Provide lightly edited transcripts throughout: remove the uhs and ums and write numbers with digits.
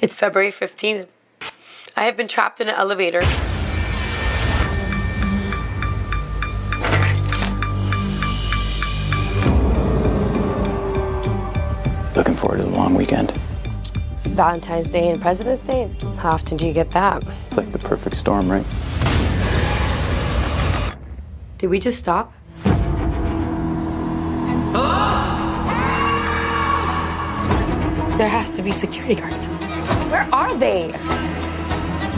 It's February 15th. I have been trapped in an elevator. Looking forward to the long weekend. Valentine's Day and President's Day. How often do you get that? It's like the perfect storm, right? Did we just stop? There has to be security guards. Where are they?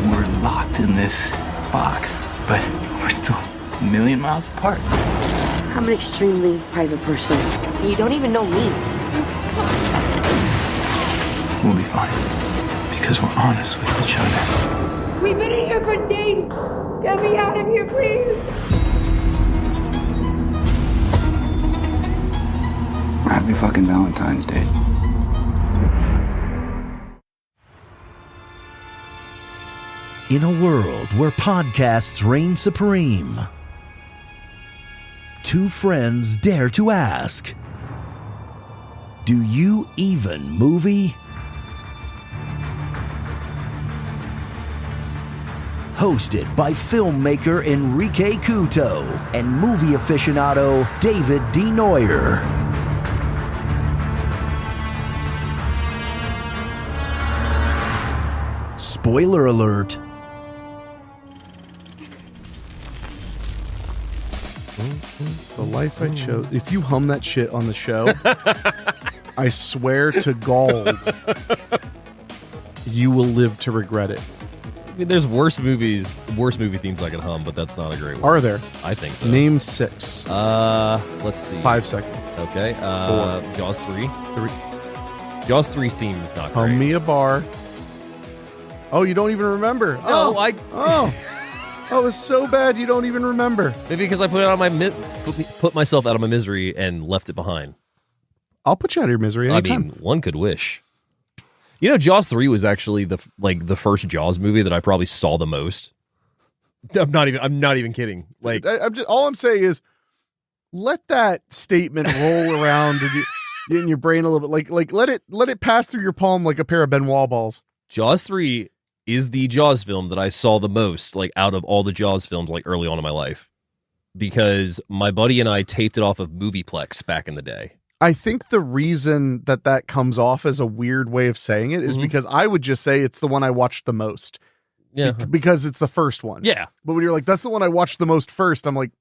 We're locked in this box, but we're still a million miles apart. I'm an extremely private person. You don't even know me. We'll be fine, because we're honest with each other. We've been in here for days. Get me out of here, please. Happy fucking Valentine's Day. In a world where podcasts reign supreme, two friends dare to ask, do you even movie? Hosted by filmmaker Henrique Couto and movie aficionado David D. Neuer. Spoiler alert. It's the life I chose. If you hum that shit on the show, I swear to gold, you will live to regret it. I mean, there's worse movie themes I can hum, but that's not a great one. Are there? I think so. Name 6. Let's see. 5 seconds. Okay. 4. Jaws 3. 3. Jaws 3's theme is not great. Hum me a bar. Oh, you don't even remember? No, Oh, it was so bad you don't even remember. Maybe because I put myself out of my misery and left it behind. I'll put you out of your misery anytime. I mean, one could wish. You know, Jaws 3 was actually the first Jaws movie that I probably saw the most. I'm not even kidding. Like, all I'm saying is, let that statement roll around in your brain a little bit. Like let it pass through your palm like a pair of Benoit balls. Jaws 3 is the Jaws film that I saw the most, like, out of all the Jaws films, like, early on in my life, because my buddy and I taped it off of Movieplex back in the day. I think the reason that comes off as a weird way of saying it is because I would just say it's the one I watched the most. Yeah. Because it's the first one. Yeah. But when you're like, that's the one I watched the most first, I'm like,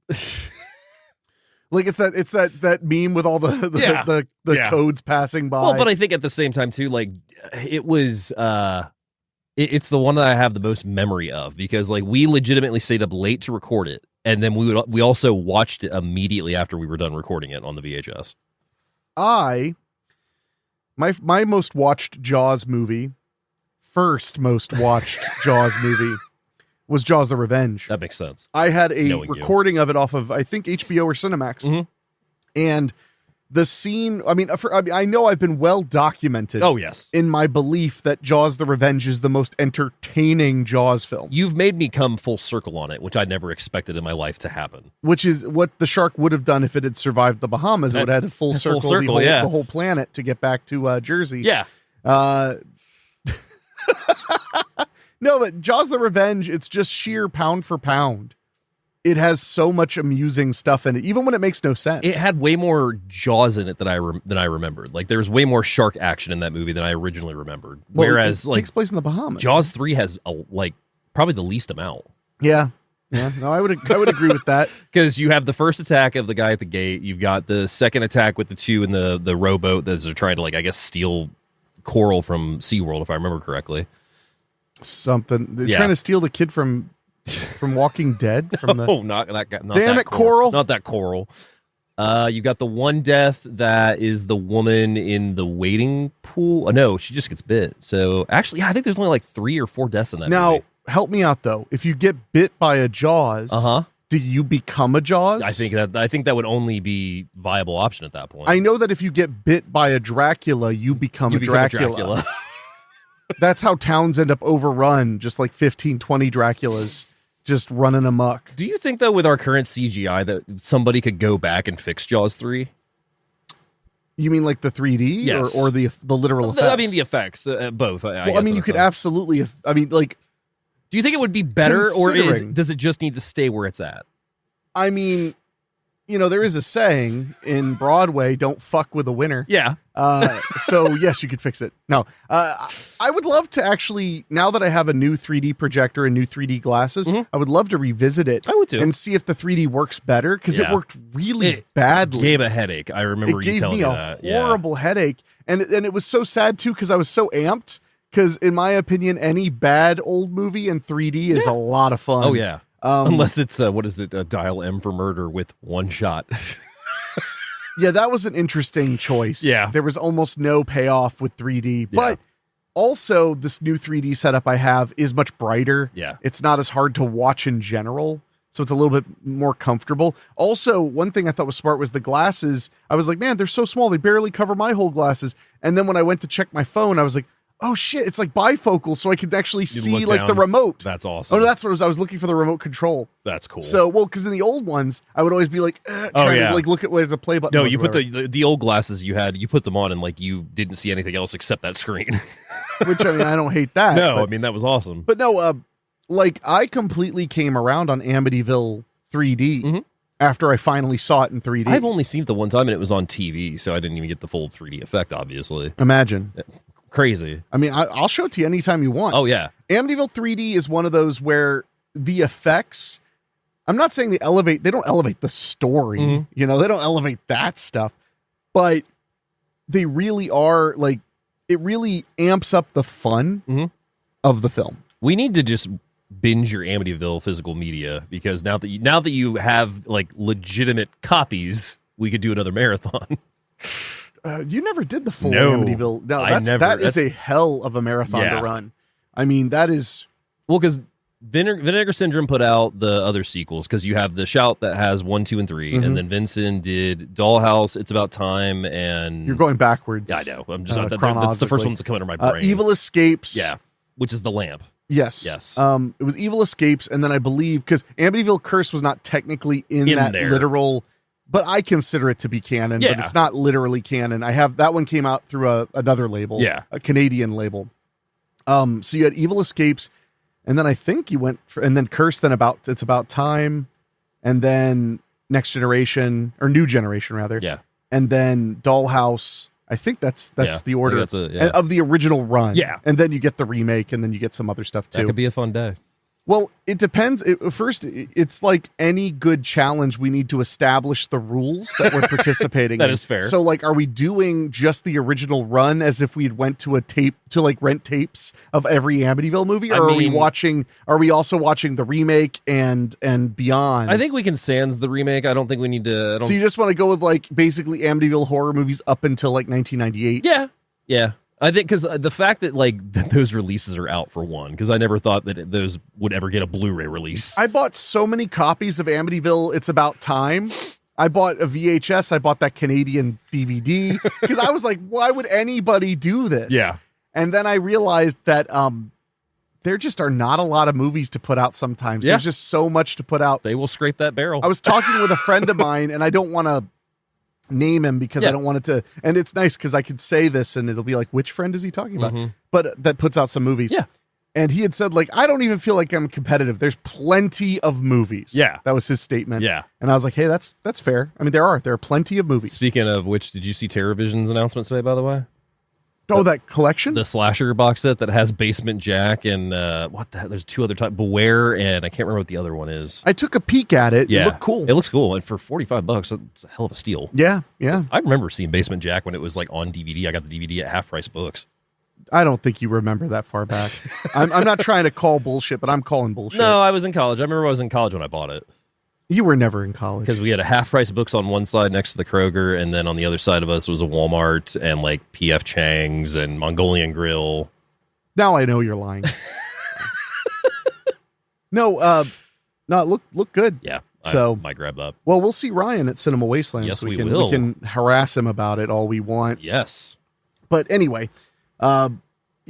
like it's that meme with all the codes passing by. Well, but I think at the same time too, like, it was, it's the one that I have the most memory of, because, like, we legitimately stayed up late to record it, and then we also watched it immediately after we were done recording it on the VHS. My most watched Jaws movie, first most watched Jaws movie, was Jaws: The Revenge. That makes sense. I had a recording of it off of, I think, HBO or Cinemax, and the scene. I mean, I know I've been well documented. Oh yes, in my belief that Jaws: The Revenge is the most entertaining Jaws film. You've made me come full circle on it, which I never expected in my life to happen. Which is what the shark would have done if it had survived the Bahamas. It would have had a full circle the whole planet to get back to Jersey. Yeah. No, but Jaws: The Revenge, it's just sheer pound for pound. It has so much amusing stuff in it, even when it makes no sense. It had way more Jaws in it than I remembered. Like, there was way more shark action in that movie than I originally remembered. Well, whereas, it takes place in the Bahamas. Jaws 3 has probably the least amount. Yeah. No, I would agree with that, because you have the first attack of the guy at the gate. You've got the second attack with the two in the rowboat that are trying to, like, I guess, steal coral from SeaWorld, if I remember correctly. Something they're trying to steal the kid from Walking Dead. Not that guy. Damn it, Coral! Not that Coral. You got the one death that is the woman in the wading pool. No, she just gets bit. So actually, I think there's only like 3 or 4 deaths in that movie. Now, help me out though. If you get bit by a Jaws, do you become a Jaws? I think that would only be viable option at that point. I know that if you get bit by a Dracula, you become a Dracula. That's how towns end up overrun, just like 15, 20 Draculas just running amok. Do you think, though, with our current CGI, that somebody could go back and fix Jaws 3? You mean like the 3D Yes. or the literal effects? I mean the effects, both. I mean, you could absolutely. I mean, like, do you think it would be better, or considering- does it just need to stay where it's at? I mean, there is a saying in Broadway: "Don't fuck with a winner." Yeah. So yes, you could fix it. No, I would love to actually. Now that I have a new 3D projector and new 3D glasses, I would love to revisit it. I would too. And see if the 3D works better because it worked really badly. Gave a headache. I remember you telling me that. It gave me a horrible headache, and it was so sad too because I was so amped. Because in my opinion, any bad old movie in 3D is a lot of fun. Oh yeah. Unless it's what is it? Dial M for Murder with one shot. Yeah, that was an interesting choice. Yeah. There was almost no payoff with 3D, but also this new 3D setup I have is much brighter. Yeah. It's not as hard to watch in general, so it's a little bit more comfortable. Also, one thing I thought was smart was the glasses. I was like, man, they're so small. They barely cover my whole glasses. And then when I went to check my phone, I was like, oh shit, it's like bifocal, so I could actually see like the remote. That's awesome. Oh, no, that's what it was. I was looking for the remote control. That's cool. So, because in the old ones, I would always be like, trying to like look at where the play button. No, was you or put whatever. the old glasses you had. You put them on, and like you didn't see anything else except that screen. Which I mean, I don't hate that. No, but, I mean that was awesome. But no, like I completely came around on Amityville 3D after I finally saw it in 3D. I've only seen it the one time, and it was on TV, so I didn't even get the full 3D effect. Obviously, Imagine. crazy. I mean, I'll show it to you anytime you want. Oh yeah, Amityville 3D is one of those where the effects, I'm not saying they don't elevate the story, they don't elevate that stuff, but they really are like, it really amps up the fun of the film. we need to just binge your Amityville physical media, because now that you have like legitimate copies, we could do another marathon. You never did the full No, Amityville. No, I never. that is a hell of a marathon to run. I mean, that is. Well, because Vinegar Syndrome put out the other sequels, because you have the Shout that has 1, 2, and 3, and then Vincent did Dollhouse, It's About Time, and You're going backwards. Yeah, I know. I'm just that's the chronologically. first one that's coming to my brain. Evil Escapes. Yeah, which is the lamp. Yes. It was Evil Escapes, and then I believe because Amityville Curse was not technically in that there. literal, but I consider it to be canon. Yeah. But it's not literally canon. I have that one came out through another label. Yeah. A Canadian label. So you had Evil Escapes, and then I think you went and then Curse. Then It's About Time, and then Next Generation or New Generation rather. Yeah, and then Dollhouse. I think that's the order of the original run. Yeah. And then you get the remake, and then you get some other stuff too. that could be a fun day. Well, it depends. First, it's like any good challenge. We need to establish the rules that we're participating in. That is fair. So, like, are we doing just the original run as if we went to a tape to like rent tapes of every Amityville movie, or are we also watching the remake and beyond? I think we can sans the remake. I don't think we need to. So you just want to go with like basically Amityville horror movies up until like 1998? Yeah. I think because the fact that that those releases are out for one, because I never thought that those would ever get a Blu-ray release. I bought so many copies of Amityville It's About Time. I bought a VHS. I bought that Canadian DVD because I was like, why would anybody do this? Yeah. And then I realized that there just are not a lot of movies to put out sometimes. Yeah. There's just so much to put out. They will scrape that barrel. I was talking with a friend of mine, and I don't want to name him because I don't want it to, and it's nice because I could say this and it'll be like, which friend is he talking about? But that puts out some movies. Yeah. And he had said, like, I don't even feel like I'm competitive. There's plenty of movies. Yeah. That was his statement. Yeah. And I was like, hey, that's fair. I mean, there are plenty of movies. Speaking of which, did you see TerrorVision's announcement today, by the way? Oh, that collection? The slasher box set that has Basement Jack and what the heck? There's two other types, Beware, and I can't remember what the other one is. I took a peek at it. Yeah. It looked cool. It looks cool. And for $45, it's a hell of a steal. Yeah. Yeah. I remember seeing Basement Jack when it was like on DVD. I got the DVD at Half Price Books. I don't think you remember that far back. I'm not trying to call bullshit, but I'm calling bullshit. No, I was in college. I remember I was in college when I bought it. You were never in college. Because we had a Half Price Books on one side next to the Kroger, and then on the other side of us was a Walmart and like P.F. Chang's and Mongolian Grill. Now I know you're lying. No, look good. Yeah. So I might grab that. Well, we'll see Ryan at Cinema Wasteland. Yes, so we can, will. We can harass him about it all we want. Yes. But anyway, yeah,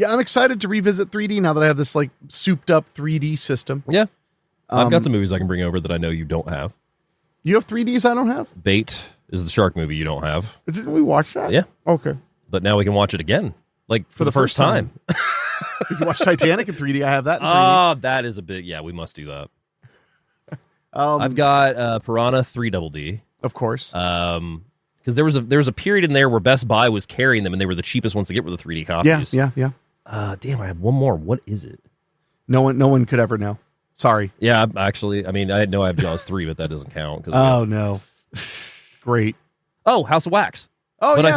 I'm excited to revisit 3D now that I have this like souped up 3D system. Yeah. I've got some movies I can bring over that I know you don't have. You have 3Ds I don't have? Bait is the shark movie you don't have. Didn't we watch that? Yeah. Okay. But now we can watch it again. Like for the first time. You can watch Titanic in 3D. I have that in 3D. Oh, that is a big, yeah, we must do that. I've got Piranha 3 Double D. Of course. Because there was a period in there where Best Buy was carrying them and they were the cheapest ones to get were the 3D copies. Yeah. Damn, I have one more. What is it? No one could ever know. Sorry. Yeah, actually, I mean, I know I have Jaws 3, but that doesn't count. Oh, no. Great. Oh, House of Wax. Oh, but yeah.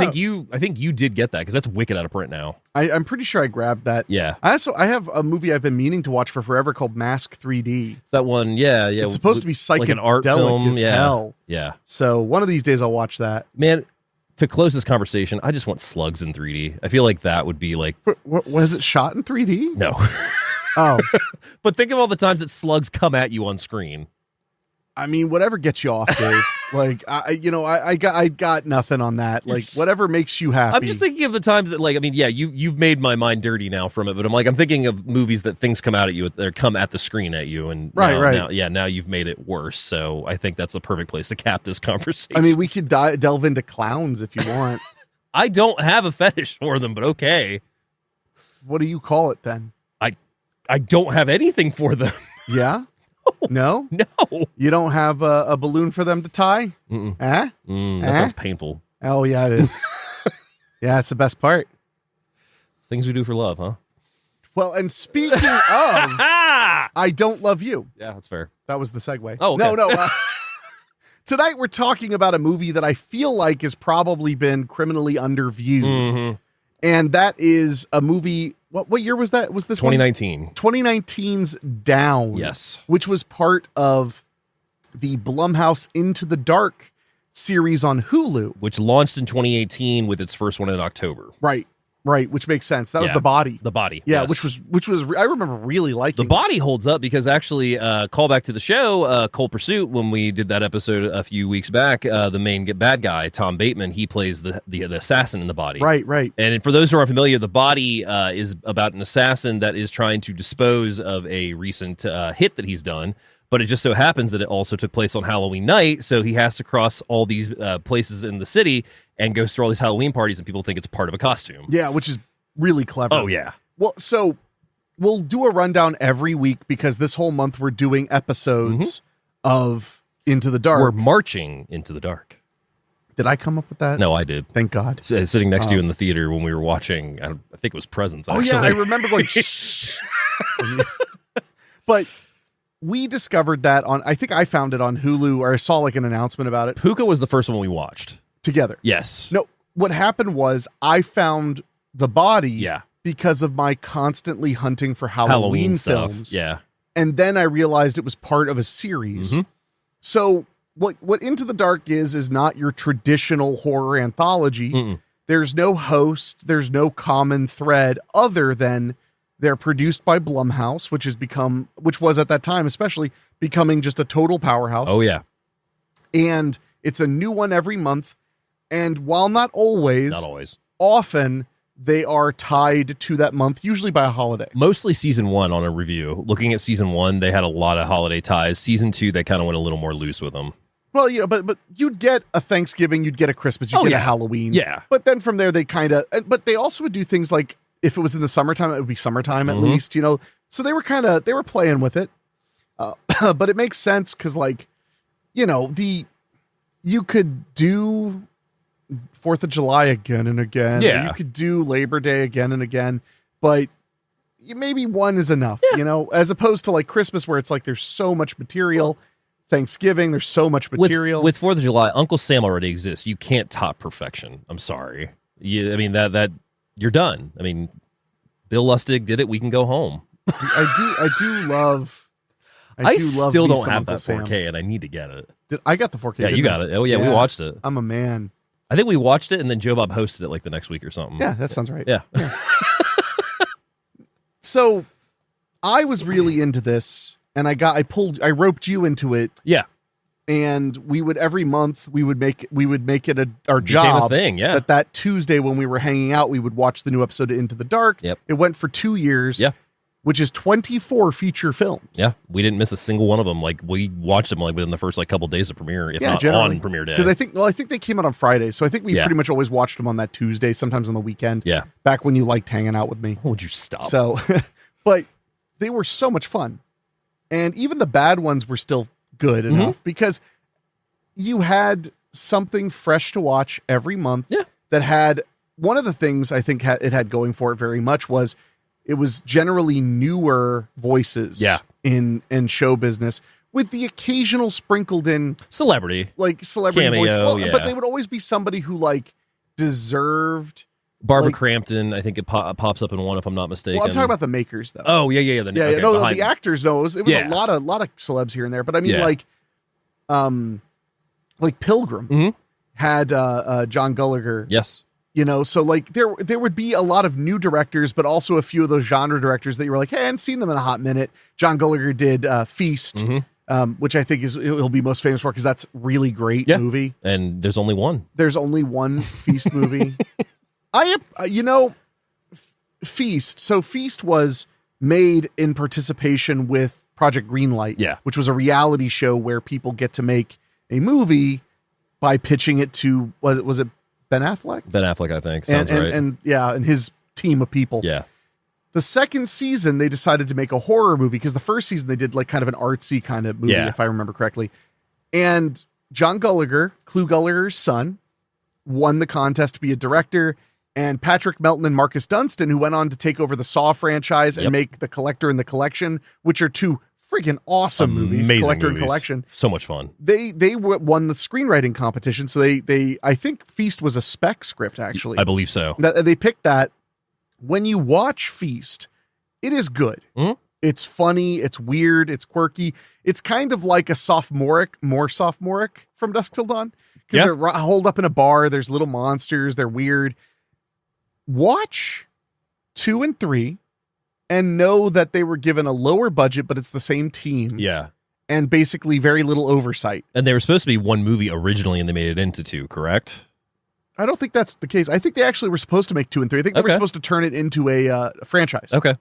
I think you did get that because that's wicked out of print now. I'm pretty sure I grabbed that. Yeah. I have a movie I've been meaning to watch for forever called Mask 3D. It's that one. Yeah. It's supposed to be psychedelic like an art film. as hell. Yeah. So one of these days I'll watch that. Man, to close this conversation, I just want Slugs in 3D. I feel like that would be like. Was it shot in 3D? No. Oh. But think of all the times that slugs come at you on screen. I mean, whatever gets you off, Dave. Like, I got nothing on that. Like, whatever makes you happy. I'm just thinking of the times that, like, I mean, yeah, you've made my mind dirty now from it, but I'm thinking of movies that things come out at you, or come at the screen at you, and now you've made it worse. So I think that's the perfect place to cap this conversation. I mean, we could delve into clowns if you want. I don't have a fetish for them, but okay. What do you call it then? I don't have anything for them. Yeah. No? No. You don't have a balloon for them to tie? Mm-mm. That sounds painful. Oh, yeah, it is. Yeah, it's the best part. Things we do for love, huh? Well, and speaking of, I Don't Love You. Yeah, that's fair. That was the segue. Oh, okay. No. Tonight we're talking about a movie that I feel like has probably been criminally underviewed. Mm-hmm. And that is a movie. What year was that? Was this 2019? 2019's Down. Yes. Which was part of the Blumhouse Into the Dark series on Hulu. Which launched in 2018 with its first one in October. Right, which makes sense. That was The Body. The Body. Yeah, yes. which was I remember really liking. The Body holds up because actually, call back to the show, Cold Pursuit, when we did that episode a few weeks back, the main bad guy, Tom Bateman, he plays the assassin in The Body. Right. And for those who aren't familiar, The Body is about an assassin that is trying to dispose of a recent hit that he's done. But it just so happens that it also took place on Halloween night, so he has to cross all these places in the city and goes through all these Halloween parties, and people think it's part of a costume. Yeah, which is really clever. Oh, yeah. Well, so we'll do a rundown every week because this whole month we're doing episodes of Into the Dark. We're marching into the dark. Did I come up with that? No, I did. Thank God. Sitting next to you in the theater when we were watching, I think it was Presents, actually. Oh, yeah, I remember going, shh. But we discovered that I think I found it on Hulu, or I saw like an announcement about it. Puka was the first one we watched. Together. Yes. No, what happened was I found The Body because of my constantly hunting for Halloween films. Stuff. Yeah. And then I realized it was part of a series. Mm-hmm. So what Into the Dark is not your traditional horror anthology. Mm-mm. There's no host. There's no common thread other than they're produced by Blumhouse, which was at that time especially becoming just a total powerhouse. Oh, yeah. And it's a new one every month. And while not always, often they are tied to that month, usually by a holiday. Mostly season 1 on a review. Looking at season 1, they had a lot of holiday ties. Season 2, they kind of went a little more loose with them. Well, but you'd get a Thanksgiving, you'd get a Christmas, you'd get a Halloween. Yeah. But then from there, they but they also would do things like, if it was in the summertime, it would be summertime at least, So they were playing with it. But it makes sense because, like, you could do 4th of July again and again. Yeah. You could do Labor Day again and again, but maybe one is enough, as opposed to like Christmas where it's like there's so much material. Thanksgiving, there's so much material. With 4th of July, Uncle Sam already exists. You can't top perfection. I'm sorry. That you're done. I mean, Bill Lustig did it. We can go home. I do love. I still don't have Uncle that 4K, Sam. and I need to get it. I got the 4K. Yeah, you got it. Oh, yeah, we watched it. I'm a man. I think we watched it, and then Joe Bob hosted it like the next week or something. Yeah, that sounds right. Yeah. So, I was really into this, and I roped you into it. Yeah. And we would every month we would make it our job a thing. Yeah. That Tuesday when we were hanging out, we would watch the new episode of Into the Dark. Yep. It went for 2 years. Yeah. which is 24 feature films. Yeah, we didn't miss a single one of them. Like we watched them like within the first like couple days of premiere, if not generally. on premiere day. Because I think they came out on Friday, so I think we pretty much always watched them on that Tuesday, sometimes on the weekend. Yeah, back when you liked hanging out with me. Oh, would you stop? So, but they were so much fun, and even the bad ones were still good enough because you had something fresh to watch every month. Yeah, that had one of the things I think it had going for it very much was it was generally newer voices in show business with the occasional sprinkled in celebrity cameo, voice. Well, but they would always be somebody who like deserved. Barbara Crampton, I think it pops up in one if I'm not mistaken. Well, I'm talking about the makers though. Oh yeah. The actors. No, it was a lot of celebs here and there. But I mean, like Pilgrim had John Gallagher. Yes. You know, so like there would be a lot of new directors, but also a few of those genre directors that you were like, hey, I hadn't seen them in a hot minute. John Gallagher did Feast, which I think he'll be most famous for because that's really great movie. And there's only one. There's only one Feast movie. Feast. So Feast was made in participation with Project Greenlight, which was a reality show where people get to make a movie by pitching it to was it Ben Affleck? Ben Affleck, I think. Sounds right. And his team of people. Yeah. The second season, they decided to make a horror movie because the first season they did like kind of an artsy kind of movie, if I remember correctly. And John Gallagher, Clu Gallagher's son, won the contest to be a director. And Patrick Melton and Marcus Dunstan, who went on to take over the Saw franchise and make The Collector and The Collection, which are two freaking awesome movies, Collector and Collection. So much fun. They won the screenwriting competition. So they I think Feast was a spec script, actually. I believe so. They picked that. When you watch Feast, it is good. It's funny. It's weird. It's quirky. It's kind of like more sophomoric from Dusk Till Dawn. Because they're holed up in a bar. There's little monsters. They're weird. Watch 2 and 3 and know that they were given a lower budget, but it's the same team. Yeah. And basically very little oversight. And they were supposed to be one movie originally, and they made it into two, correct? I don't think that's the case. I think they actually were supposed to make 2 and 3. I think they were supposed to turn it into a franchise. Okay.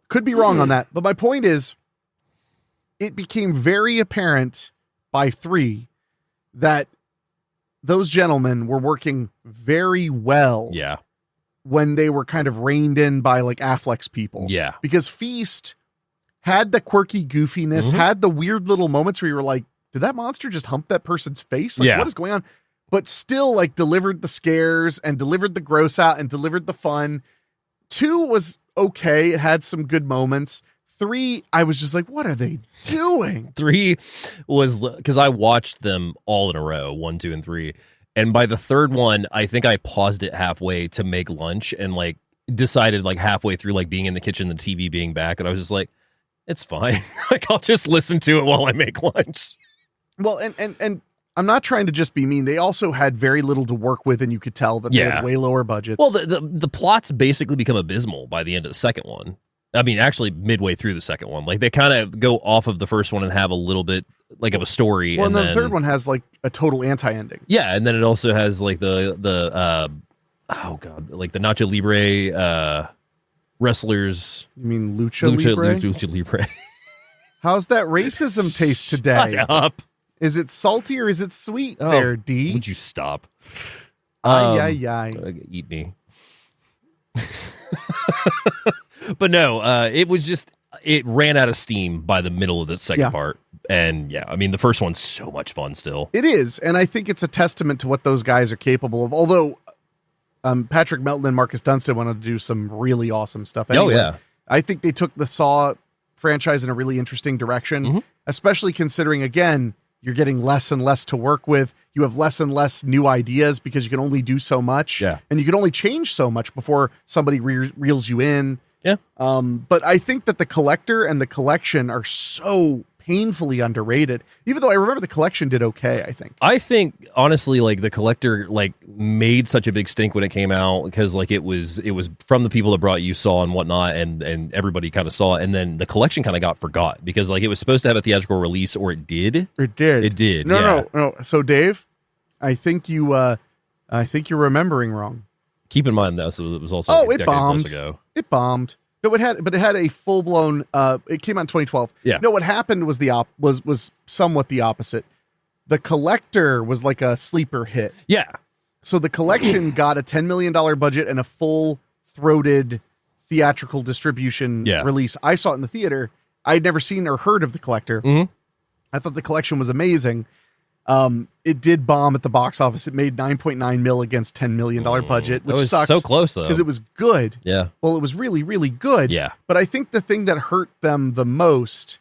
Could be wrong on that. But my point is, it became very apparent by 3 that those gentlemen were working very well. Yeah. When they were kind of reined in by like Affleck's people. Yeah. Because Feast had the quirky goofiness, had the weird little moments where you were like, did that monster just hump that person's face? Like, what is going on? But still like delivered the scares and delivered the gross out and delivered the fun. 2 was okay. It had some good moments. 3, I was just like, what are they doing? 3 was because I watched them all in a row, 1, 2, and 3. And by the third one, I think I paused it halfway to make lunch and like decided like halfway through like being in the kitchen, the TV being back, and I was just like, it's fine. Like I'll just listen to it while I make lunch. Well, and I'm not trying to just be mean. They also had very little to work with, and you could tell that they had way lower budgets. Well, the plots basically become abysmal by the end of the second one. I mean, actually midway through the second one. Like they kind of go off of the first one and have a little bit like of a story. Well, and then the third one has like a total anti-ending. Yeah, and then it also has like the like the Nacho Libre wrestlers. You mean Lucha Libre? Lucha Libre. How's that racism taste today? Shut up. Is it salty or is it sweet there, D? Would you stop? Eat me. But no, it was just, it ran out of steam by the middle of the second part. And I mean, the first one's so much fun still. It is. And I think it's a testament to what those guys are capable of. Although Patrick Melton and Marcus Dunstan wanted to do some really awesome stuff. Anyway. Oh, yeah. I think they took the Saw franchise in a really interesting direction, especially considering, again, you're getting less and less to work with. You have less and less new ideas because you can only do so much. Yeah. And you can only change so much before somebody reels you in. Yeah. But I think that the Collector and the Collection are so painfully underrated, even though I remember the Collection did okay. I think honestly, like the Collector like made such a big stink when it came out because like it was from the people that brought you Saw and whatnot, and everybody kind of saw it, and then the Collection kind of got forgot because like it was supposed to have a theatrical release, or it did. No. So Dave, I think you're remembering wrong. Keep in mind that it was also like a decade plus ago. It bombed. No, it had a full blown. It came out in 2012. Yeah. No, what happened was was somewhat the opposite. The Collector was like a sleeper hit. Yeah. So the Collection got a $10 million budget and a full throated theatrical distribution release. I saw it in the theater. I'd never seen or heard of the Collector. I thought the Collection was amazing. It did bomb at the box office. It made 9.9 mil against $10 million budget, which sucks. So close though. Because it was good. Yeah. Well, it was really, really good. Yeah. But I think the thing that hurt them the most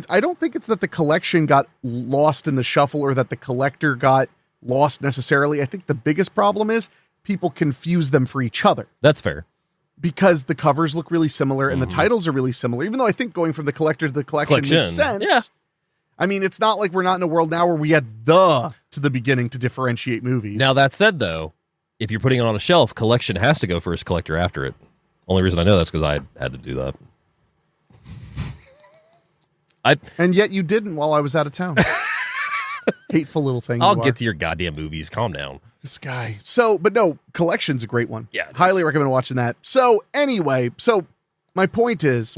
I don't think it's that the Collection got lost in the shuffle or that the Collector got lost necessarily. I think the biggest problem is people confuse them for each other. That's fair. Because the covers look really similar and the titles are really similar, even though I think going from the Collector to the Collection makes sense. Yeah. I mean, it's not like we're not in a world now where we had to the beginning to differentiate movies. Now, that said, though, if you're putting it on a shelf, Collection has to go first, Collector after it. Only reason I know that's because I had to do that. And yet you didn't while I was out of town. Hateful little thing. I'll get to your goddamn movies. Calm down. This guy. So, but no, Collection's a great one. Yeah. Highly recommend watching that. So anyway, my point is,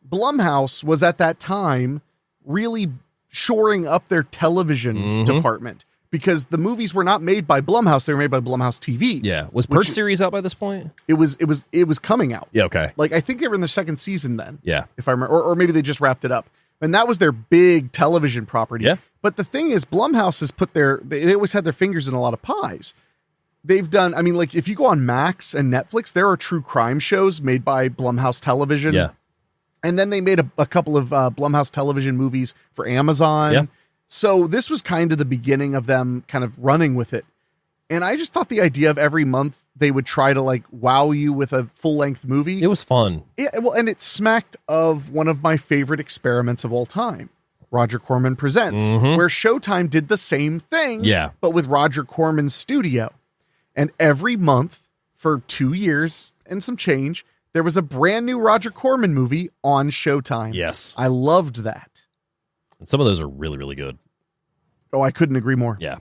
Blumhouse was at that time really shoring up their television department because the movies were not made by Blumhouse. They were made by Blumhouse TV. Yeah. Was Purge series out by this point? It was coming out. Yeah. Okay. Like, I think they were in their second season then. Yeah. If I remember, or maybe they just wrapped it up. And that was their big television property. Yeah. But the thing is, Blumhouse has put they always had their fingers in a lot of pies. They've done, I mean, like if you go on Max and Netflix, there are true crime shows made by Blumhouse Television. Yeah. And then they made a couple of Blumhouse Television movies for Amazon. Yeah. So this was kind of the beginning of them kind of running with it. And I just thought the idea of every month they would try to like wow you with a full length movie. It was fun. Yeah, well, and it smacked of one of my favorite experiments of all time, Roger Corman Presents, where Showtime did the same thing, but with Roger Corman's studio. And every month for 2 years and some change, there was a brand new Roger Corman movie on Showtime. Yes. I loved that. And some of those are really, really good. Oh, I couldn't agree more. Yeah.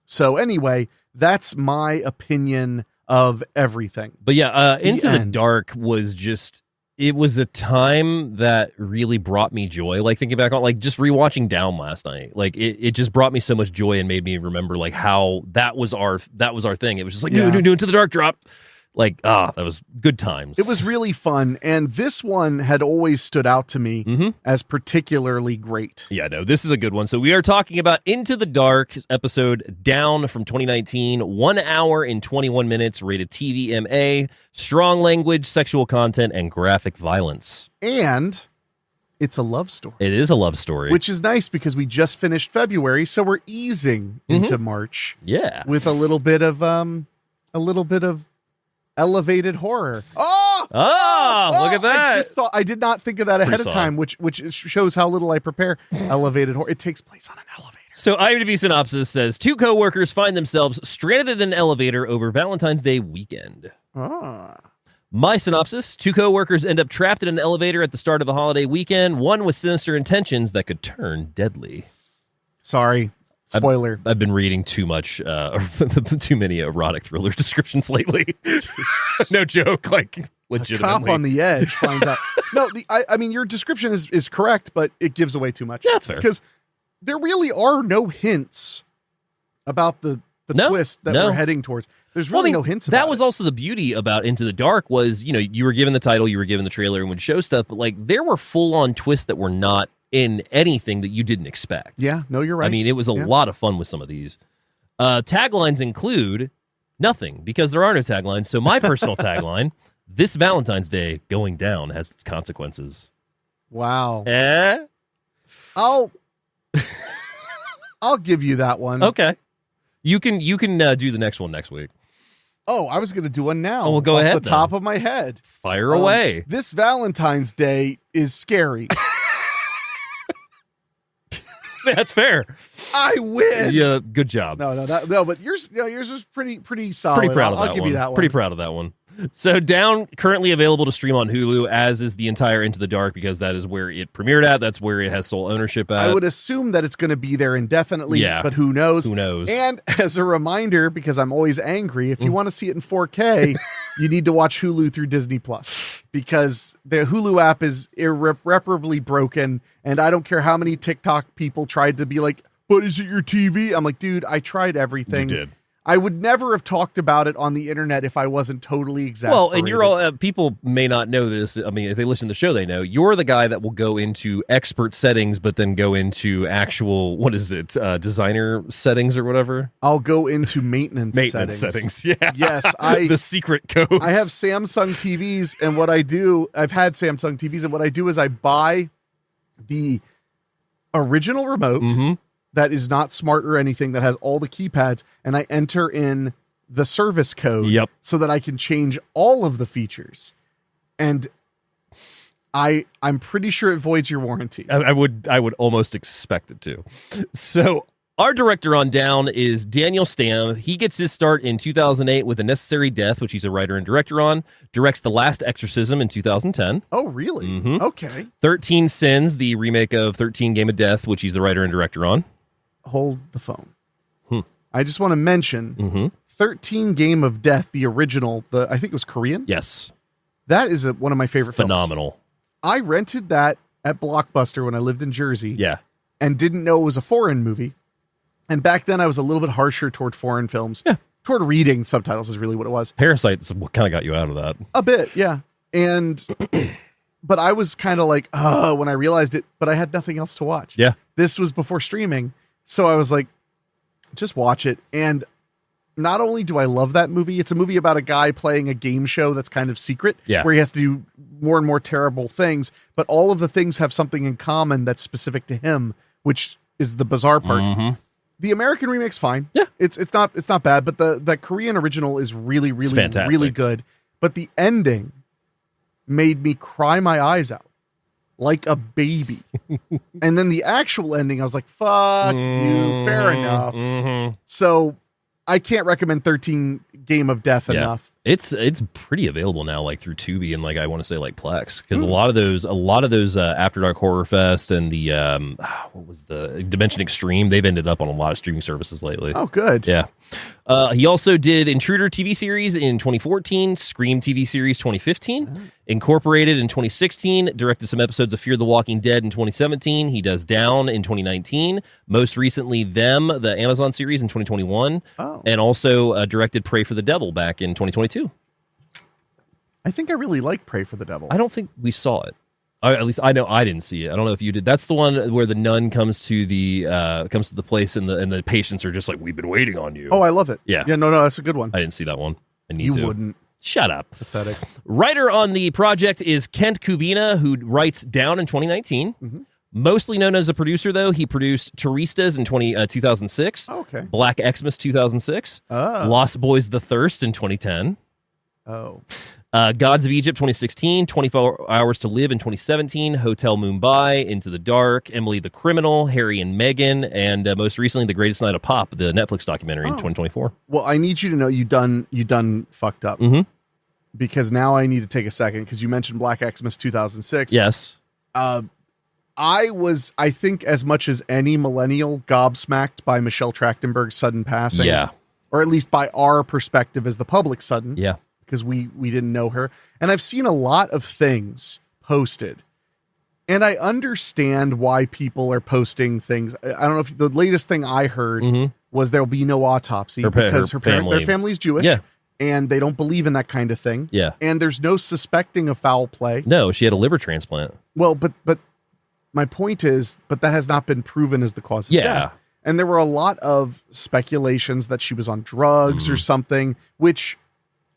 So anyway, that's my opinion of everything. But yeah, Into the Dark was just, it was a time that really brought me joy. Like thinking back on, like just rewatching Down last night, like it just brought me so much joy and made me remember like how that was our thing. It was just like, new Into the Dark dropped. Like, that was good times. It was really fun. And this one had always stood out to me as particularly great. Yeah, no, this is a good one. So we are talking about Into the Dark, episode Down from 2019, 1 hour and 21 minutes, rated TVMA, strong language, sexual content, and graphic violence. And it's a love story. It is a love story. Which is nice because we just finished February, so we're easing into March. Yeah. With a little bit of elevated horror. Oh, look at that. I did not think of that ahead of time, which shows how little I prepare. Elevated horror. It takes place on an elevator. So IMDb synopsis says, 2 coworkers find themselves stranded in an elevator over Valentine's Day weekend. My synopsis, 2 coworkers end up trapped in an elevator at the start of a holiday weekend, one with sinister intentions that could turn deadly. Sorry. Spoiler. I've been reading too much, too many erotic thriller descriptions lately. No joke, like legitimately. A cop on the edge finds out. No, I mean, your description is correct, but it gives away too much. Yeah, that's fair. Because there really are no hints about the twist that we're heading towards. There's really no hints about that was also the beauty about Into the Dark was, you were given the title, you were given the trailer and would show stuff, but like there were full-on twists that were not in anything that you didn't expect. Yeah, no, you're right. I mean, it was a lot of fun with some of these. Taglines include nothing, because there are no taglines. So my personal tagline, this Valentine's Day going down has its consequences. Wow. I'll give you that one. Okay. You can do the next one next week. Oh, I was going to do one now. Oh, well, go ahead. Off the top of my head. Fire away. This Valentine's Day is scary. That's fair. I win. Yeah, good job. No, but yours was pretty solid. Pretty proud of that one. I'll give you that one. Pretty proud of that one. So Down, currently available to stream on Hulu, as is the entire Into the Dark, because that is where it premiered at. That's where it has sole ownership at. I would assume that it's going to be there indefinitely, but who knows? Who knows? And as a reminder, because I'm always angry, if you want to see it in 4K, you need to watch Hulu through Disney+. because the Hulu app is irreparably broken, and I don't care how many TikTok people tried to be like, but is it your TV? I'm like, dude, I tried everything. You did. I would never have talked about it on the internet if I wasn't totally exasperated. Well, and you're all people may not know this. I mean, if they listen to the show, they know you're the guy that will go into expert settings, but then go into actual designer settings or whatever. I'll go into maintenance settings. Yeah. Yes, the secret codes. I have Samsung TVs, and what I do, I've had Samsung TVs, and what I do is I buy the original remote. That is not smart or anything, that has all the keypads, and I enter in the service code so that I can change all of the features. And I'm pretty sure it voids your warranty. I would almost expect it to. So our director on down is Daniel Stamm. He gets his start in 2008 with A Necessary Death, which he's a writer and director on. Directs The Last Exorcism in 2010. Oh, really? Okay. 13 Sins, the remake of 13 Game of Death, which he's the writer and director on. Hold the phone. I just want to mention 13 Game of Death, the original, I think it was Korean. Yes. That is one of my favorite Phenomenal. films. I rented that at Blockbuster when I lived in Jersey. Yeah. And didn't know it was a foreign movie. And back then I was a little bit harsher toward foreign films. Yeah. Toward reading subtitles is really what it was. Parasite's what kind of got you out of that. A bit, yeah. And but I was kind of like, when I realized it, but I had nothing else to watch. Yeah. This was before streaming. So I was like, just watch it. And not only do I love that movie, it's a movie about a guy playing a game show that's kind of secret, where he has to do more and more terrible things, but all of the things have something in common that's specific to him, which is the bizarre part. The American remake's fine. Yeah. It's not bad, but the Korean original is really, really, really good. But the ending made me cry my eyes out like a baby. And then the actual ending, I was like, fuck you, fair enough. So I can't recommend 13 Game of Death enough. It's pretty available now, like through Tubi and like I want to say like Plex, because a lot of those After Dark Horror Fest and the what was the Dimension Extreme, they've ended up on a lot of streaming services lately. Oh, good. Yeah. He also did Intruder TV series in 2014, Scream TV series 2015, Incorporated in 2016, directed some episodes of Fear the Walking Dead in 2017. He does Down in 2019, most recently Them, the Amazon series in 2021, and also directed Pray for the Devil back in 2022. I think I really like Pray for the Devil. I don't think we saw it. At least I know I didn't see it. I don't know if you did. That's the one where the nun comes to the place and the patients are just like, we've been waiting on you. Oh, I love it. Yeah. Yeah, no, that's a good one. I didn't see that one. I need to. You wouldn't. Shut up. Pathetic. Writer on the project is Kent Kubina, who writes Down in 2019. Mostly known as a producer, though. He produced Turistas in 2006. Oh, okay. Black Xmas 2006. Lost Boys The Thirst in 2010. Gods of Egypt 2016, 24 Hours to Live in 2017, Hotel Mumbai, Into the Dark, Emily the Criminal, Harry and Meghan, and most recently The Greatest Night of Pop, the Netflix documentary in 2024. Well, I need you to know you done fucked up. Because now I need to take a second, because you mentioned Black Xmas 2006. Yes. I was, I think, as much as any millennial, gobsmacked by Michelle Trachtenberg's sudden passing. Yeah. Or at least by our perspective as the public sudden. Yeah. Because we didn't know her. And I've seen a lot of things posted. And I understand why people are posting things. I don't know if the latest thing I heard was there'll be no autopsy because their family's Jewish. Yeah. And they don't believe in that kind of thing. Yeah. And there's no suspecting of foul play. No, she had a liver transplant. Well, but my point is, but that has not been proven as the cause of death. And there were a lot of speculations that she was on drugs or something, which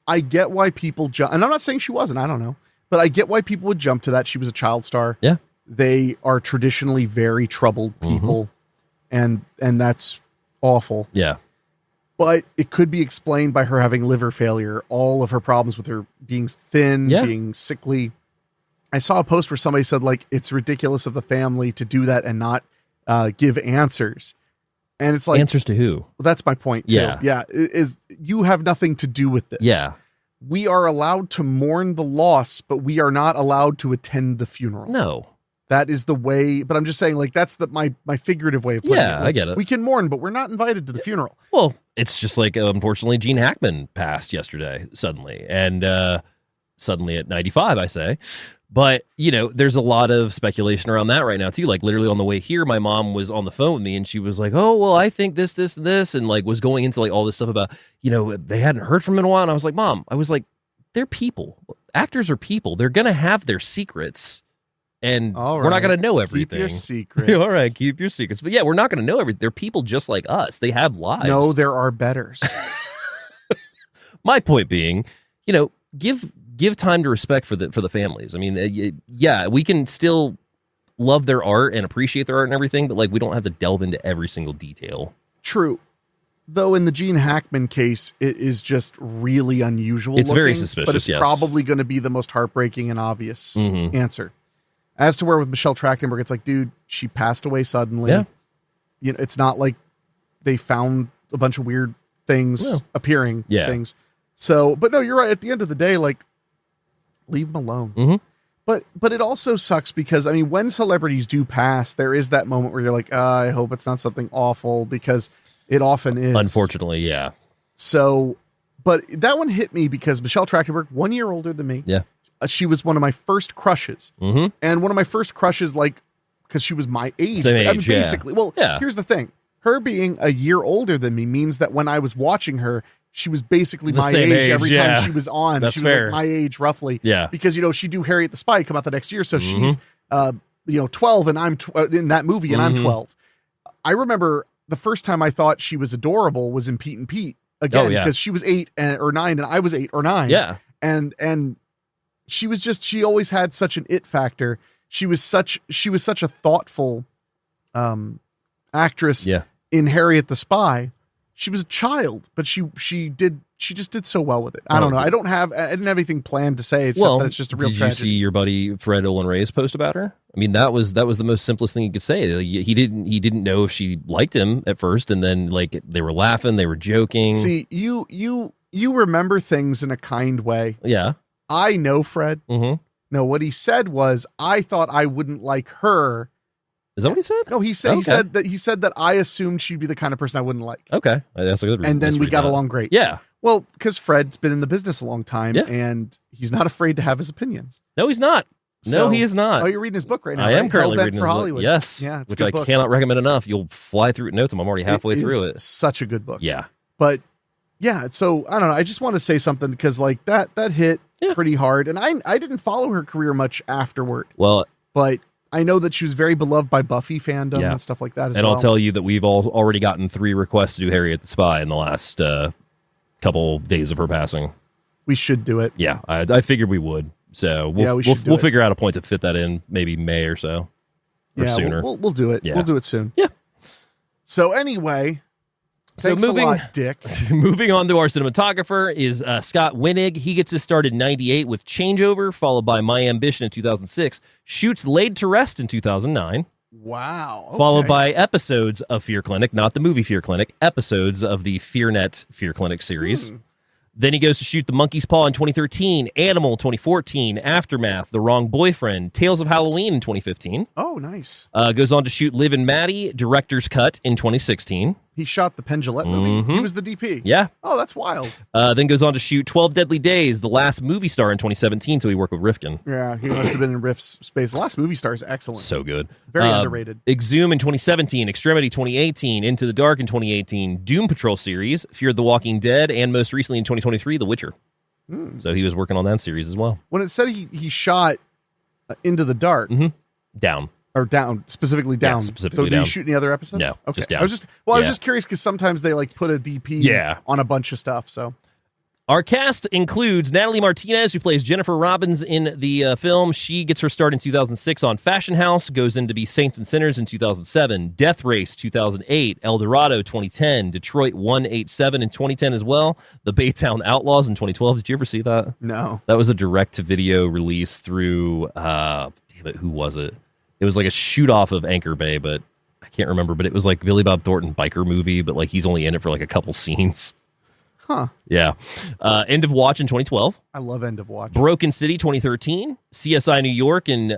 I get why people jump. And I'm not saying she wasn't, I don't know, but I get why people would jump to that. She was a child star. Yeah. They are traditionally very troubled people. And that's awful. Yeah. But it could be explained by her having liver failure, all of her problems with her being thin, being sickly. I saw a post where somebody said, like, it's ridiculous of the family to do that and not give answers. And it's like, answers to who? Well, that's my point too. Yeah. Is you have nothing to do with this. Yeah. We are allowed to mourn the loss, but we are not allowed to attend the funeral. No. That is the way, but I'm just saying, like, that's my figurative way of putting it. Yeah, Like, I get it. We can mourn, but we're not invited to the funeral. Well, it's just like, unfortunately, Gene Hackman passed yesterday suddenly. And suddenly at 95, I say. But, you know, there's a lot of speculation around that right now, too. Like, literally on the way here, my mom was on the phone with me, and she was like, oh, well, I think this, and this, and, like, was going into, like, all this stuff about, you know, they hadn't heard from him in a while. And I was like, Mom, they're people. Actors are people. They're going to have their secrets, and we're not going to know everything. Keep your secrets. All right, keep your secrets. But, yeah, we're not going to know everything. They're people just like us. They have lives. No, there are betters. My point being, you know, give time to respect for the families. I mean, yeah, we can still love their art and appreciate their art and everything, but like we don't have to delve into every single detail. True. Though in the Gene Hackman case, it is just really unusual. It's very looking, suspicious, but it's yes. probably going to be the most heartbreaking and obvious answer. As to where with Michelle Trachtenberg, it's like, dude, she passed away suddenly. Yeah. You know, it's not like they found a bunch of weird things appearing. Yeah. Things. So, but no, you're right. At the end of the day, like, leave them alone. Mm-hmm. But it also sucks because, I mean, when celebrities do pass, there is that moment where you're like, I hope it's not something awful, because it often is. Unfortunately, yeah. So, but that one hit me because Michelle Trachtenberg, 1 year older than me. Yeah. She was one of my first crushes. Mm-hmm. And one of my first crushes, like, because she was my age. Same age, I mean, basically. yeah. Well, Yeah. Here's the thing. Her being a year older than me means that when I was watching her, she was basically The my same age age, every yeah. time she was on. That's she was fair. like my age roughly. Yeah. Because, you know, she'd do Harriet the Spy come out the next year. So she's, 12 and I'm in that movie and I'm 12. I remember the first time I thought she was adorable was in Pete and Pete again, because she was 8 or 9 and I was 8 or 9. Yeah. And she was just, she always had such an it factor. She was such a thoughtful actress in Harriet the Spy. She was a child, but she just did so well with it. I don't know. I didn't have anything planned to say, except that it's just a real tragedy. Did you see your buddy Fred Olin Ray's post about her? I mean, that was the most simplest thing you could say. Like, he didn't know if she liked him at first, and then like they were laughing, they were joking. See, you remember things in a kind way. Yeah. I know Fred. Mm-hmm. No, what he said was, I thought I wouldn't like her. Is that what he said? No, he said he said that I assumed she'd be the kind of person I wouldn't like. Okay, that's a good reason. And then we got along great. Yeah. Well, because Fred's been in the business a long time, Yeah. and he's not afraid to have his opinions. No, he's not. So- he is not. Oh, you're reading his book right now. I am right? currently Hell-Bent reading for his book. Hollywood. Yes. Yeah, it's a which good I book. cannot recommend enough. You'll fly through it notes. I'm already halfway It through is it. Such a good book. Yeah. But yeah, so I don't know. I just want to say something because like that hit pretty hard, and I didn't follow her career much afterward. Well, but I know that she was very beloved by Buffy fandom Yeah. and stuff like that as and well. I'll tell you that we've already gotten 3 requests to do Harriet the Spy in the last couple days of her passing. We should do it. Yeah, I figured we would. So we'll figure out a point to fit that in maybe May or so. Or sooner. We'll do it. Yeah. We'll do it soon. Yeah. So anyway, thanks a lot, Dick. Moving on to our cinematographer is Scott Winnig. He gets his start in 98 with Changeover, followed by My Ambition in 2006, shoots Laid to Rest in 2009. Wow. Okay. Followed by episodes of Fear Clinic, not the movie Fear Clinic, episodes of the FearNet Fear Clinic series. Then he goes to shoot The Monkey's Paw in 2013, Animal 2014, Aftermath, The Wrong Boyfriend, Tales of Halloween in 2015. Oh, nice. Goes on to shoot Liv and Maddie, Director's Cut in 2016. He shot the Penn Jillette movie. He was the DP. Yeah. Oh, that's wild. Then goes on to shoot 12 Deadly Days, The Last Movie Star in 2017, so he worked with Rifkin. Yeah, he must have been in Riff's space. The Last Movie Star is excellent. So good. Very underrated. Exhume in 2017, Extremity 2018, Into the Dark in 2018, Doom Patrol series, Fear the Walking Dead, and most recently in 2023, The Witcher. So he was working on that series as well. When it said he shot Into the Dark, Down. or down, specifically down. Yeah, specifically so did down. he shoot any other episodes? No, okay. just down. I was Yeah. just curious because sometimes they like put a DP on a bunch of stuff. So Our cast includes Natalie Martinez, who plays Jennifer Robbins in the film. She gets her start in 2006 on Fashion House, goes in to be Saints and Sinners in 2007, Death Race 2008, El Dorado 2010, Detroit 187 in 2010 as well, The Baytown Outlaws in 2012. Did you ever see that? no. That was a direct-to-video release through, who was it? It was like a shoot-off of Anchor Bay, but I can't remember. But it was like Billy Bob Thornton biker movie, but like he's only in it for like a couple scenes. Huh. Yeah. End of Watch in 2012. I love End of Watch. Broken City 2013. CSI New York in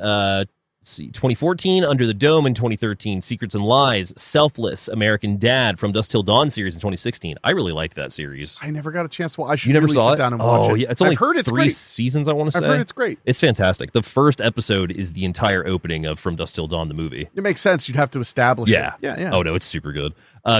see, 2014, Under the Dome in 2013, Secrets and Lies, Selfless, American Dad, From Dusk Till Dawn series in 2016. I really liked that series. I never got a chance to watch. I should You never really saw sit it? down and watch it. Yeah, it's only I've heard it's 3 great. seasons, I want to say. I've heard it's great. It's fantastic. The first episode is the entire opening of From Dusk Till Dawn, the movie. It makes sense. You'd have to establish Yeah. it. Yeah. Oh, no, it's super good.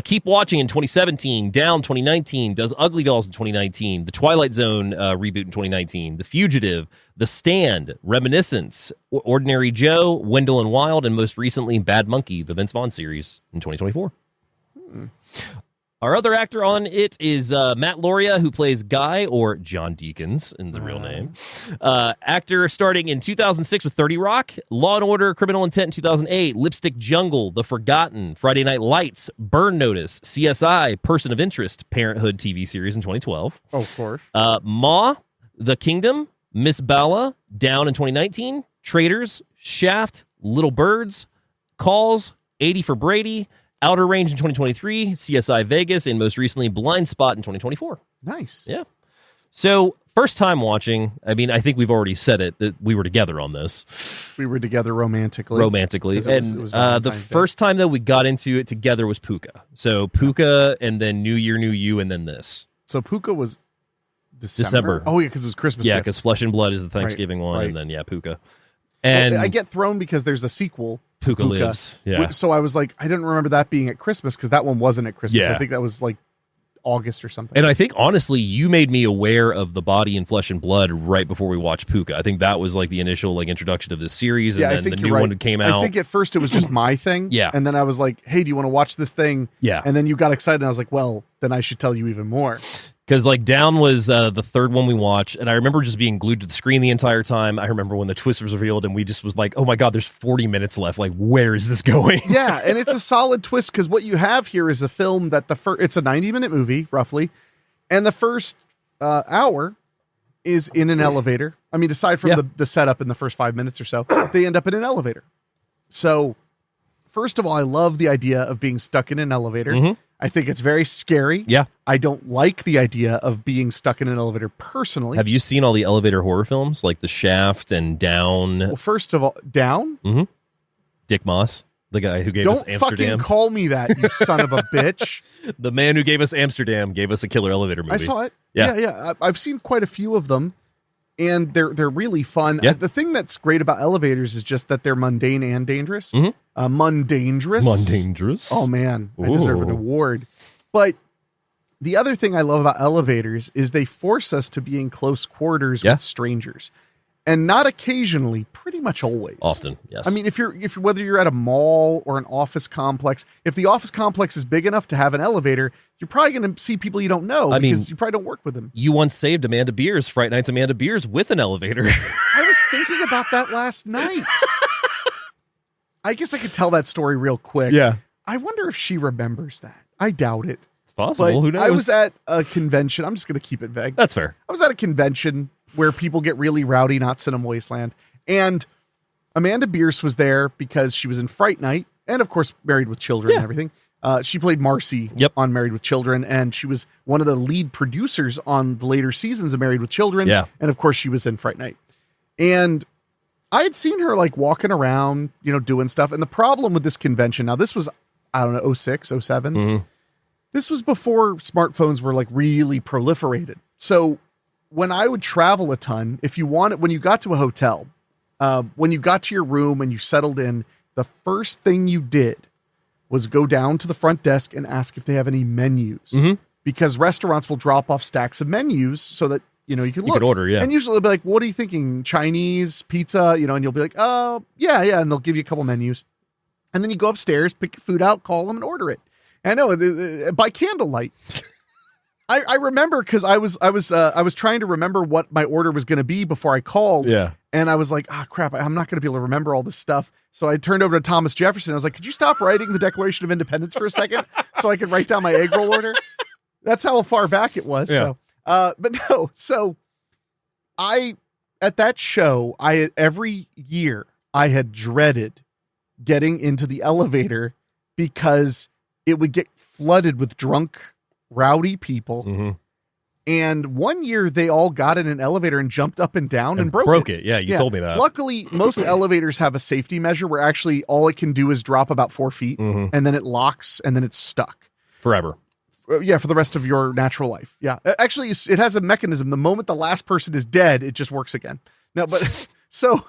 Keep Watching in 2017, Down 2019, Does Ugly Dolls in 2019, The Twilight Zone reboot in 2019, The Fugitive, The Stand, Reminiscence, Ordinary Joe, Wendell and Wild, and most recently Bad Monkey, the Vince Vaughn series in 2024. Our other actor on it is Matt Lauria, who plays Guy, or John Deakins in the real name. Actor starting in 2006 with 30 Rock, Law & Order, Criminal Intent in 2008, Lipstick Jungle, The Forgotten, Friday Night Lights, Burn Notice, CSI, Person of Interest, Parenthood TV series in 2012. Oh, of course. Ma, The Kingdom, Miss Bala, Down in 2019, Traitors, Shaft, Little Birds, Calls, 80 for Brady, Outer Range in 2023, CSI Vegas, and most recently Blind Spot in 2024. Nice. Yeah. So, first time watching, I mean, I think we've already said it, that we were together on this. We were together romantically. And it was the Valentine's Day. first time that we got into it together was Puka. So, Puka, and then New Year, New You, and then this. So Puka was December. Oh, yeah, because it was Christmas. Yeah, gift. because Flesh and Blood is the Thanksgiving one, right. and then, yeah, Puka. And I get thrown because there's a sequel. Puka Lives. Yeah. So I was like, I didn't remember that being at Christmas because that one wasn't at Christmas. Yeah. I think that was like August or something. And I think, honestly, you made me aware of the Body and Flesh and Blood right before we watched Puka. I think that was like the initial like introduction of this series, and I then think the you're new right. one came out. I think at first it was just my thing. Yeah. And then I was like, hey, do you want to watch this thing? Yeah. And then you got excited, and I was like, well, then I should tell you even more. Because like Down was the third one we watched, and I remember just being glued to the screen the entire time. I remember when the twist was revealed, and we just was like, "Oh my god, there's 40 minutes left. Like, where is this going?" Yeah, and it's a solid twist because what you have here is a film that it's a 90-minute movie roughly, and the first hour is in an elevator. I mean, aside from the setup in the first 5 minutes or so, they end up in an elevator. So, first of all, I love the idea of being stuck in an elevator. Mm-hmm. I think it's very scary. Yeah. I don't like the idea of being stuck in an elevator personally. Have you seen all the elevator horror films like The Shaft and Down? Well, first of all, Down? Mm-hmm. Dick Moss, the guy who gave us Don't Amsterdam. fucking call me that, you son of a bitch. The man who gave us Amsterdam gave us a killer elevator movie. I saw it. Yeah. Yeah. I've seen quite a few of them, and they're really fun. Yeah. The thing that's great about elevators is just that they're mundane and dangerous. Mhm. Mundangerous. Mundangerous. Oh, man. I deserve an award. But the other thing I love about elevators is they force us to be in close quarters with strangers. And not occasionally, pretty much always. Often, yes. I mean, if you're whether you're at a mall or an office complex, if the office complex is big enough to have an elevator, you're probably going to see people you don't know because you probably don't work with them. You once saved Amanda Beers, Fright Nights Amanda Beers, with an elevator. I was thinking about that last night. I guess I could tell that story real quick. Yeah. I wonder if she remembers that. I doubt it. It's possible. But Who knows? I was at a convention. I'm just going to keep it vague. That's fair. I was at a convention where people get really rowdy, not Cinema Wasteland. And Amanda Bierce was there because she was in Fright Night and, of course, Married with Children and everything. She played Marcy on Married with Children, and she was one of the lead producers on the later seasons of Married with Children. Yeah. And, of course, she was in Fright Night. And I had seen her, like, walking around, doing stuff. And the problem with this convention, now this was, I don't know, 06, 07. Mm-hmm. This was before smartphones were, like, really proliferated. So when I would travel a ton, when you got to a hotel, when you got to your room and you settled in, the first thing you did was go down to the front desk and ask if they have any menus, because restaurants will drop off stacks of menus so that, you can look. You could order, yeah. And usually they'll be like, what are you thinking? Chinese, pizza, and you'll be like, oh, yeah. And they'll give you a couple menus. And then you go upstairs, pick your food out, call them and order it. I know, by candlelight. I remember because I was trying to remember what my order was going to be before I called. Yeah. And I was like, crap, I'm not going to be able to remember all this stuff. So I turned over to Thomas Jefferson. I was like, could you stop writing the Declaration of Independence for a second so I could write down my egg roll order? That's how far back it was. Yeah. So at that show, every year I had dreaded getting into the elevator because it would get flooded with drunk, rowdy people. Mm-hmm. And one year they all got in an elevator and jumped up and down and broke it. Yeah, you told me that. Luckily, most elevators have a safety measure where actually all it can do is drop about 4 feet and then it locks and then it's stuck. Forever. Yeah, for the rest of your natural life. Yeah. Actually, it has a mechanism. The moment the last person is dead, it just works again. No, but so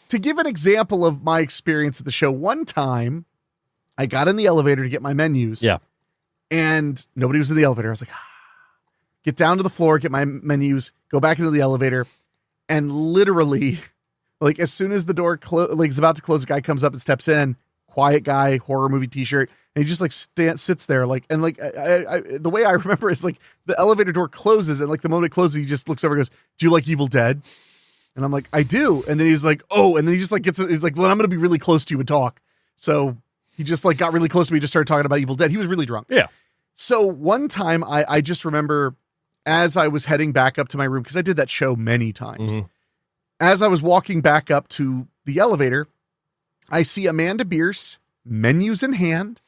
to give an example of my experience at the show, one time I got in the elevator to get my menus. Yeah. And nobody was in the elevator. I was like, get down to the floor, get my menus, go back into the elevator. And literally, like as soon as the door is about to close, a guy comes up and steps in, quiet guy, horror movie t-shirt. And he just like sits there like, and like, the way I remember is like the elevator door closes and like the moment it closes, he just looks over and goes, do you like Evil Dead? And I'm like, I do. And then he's like, oh, and then he just like he's like, well, I'm going to be really close to you and talk. So he just like got really close to me, just started talking about Evil Dead. He was really drunk. Yeah. So one time I just remember as I was heading back up to my room, because I did that show many times, as I was walking back up to the elevator, I see Amanda Bierce, menus in hand,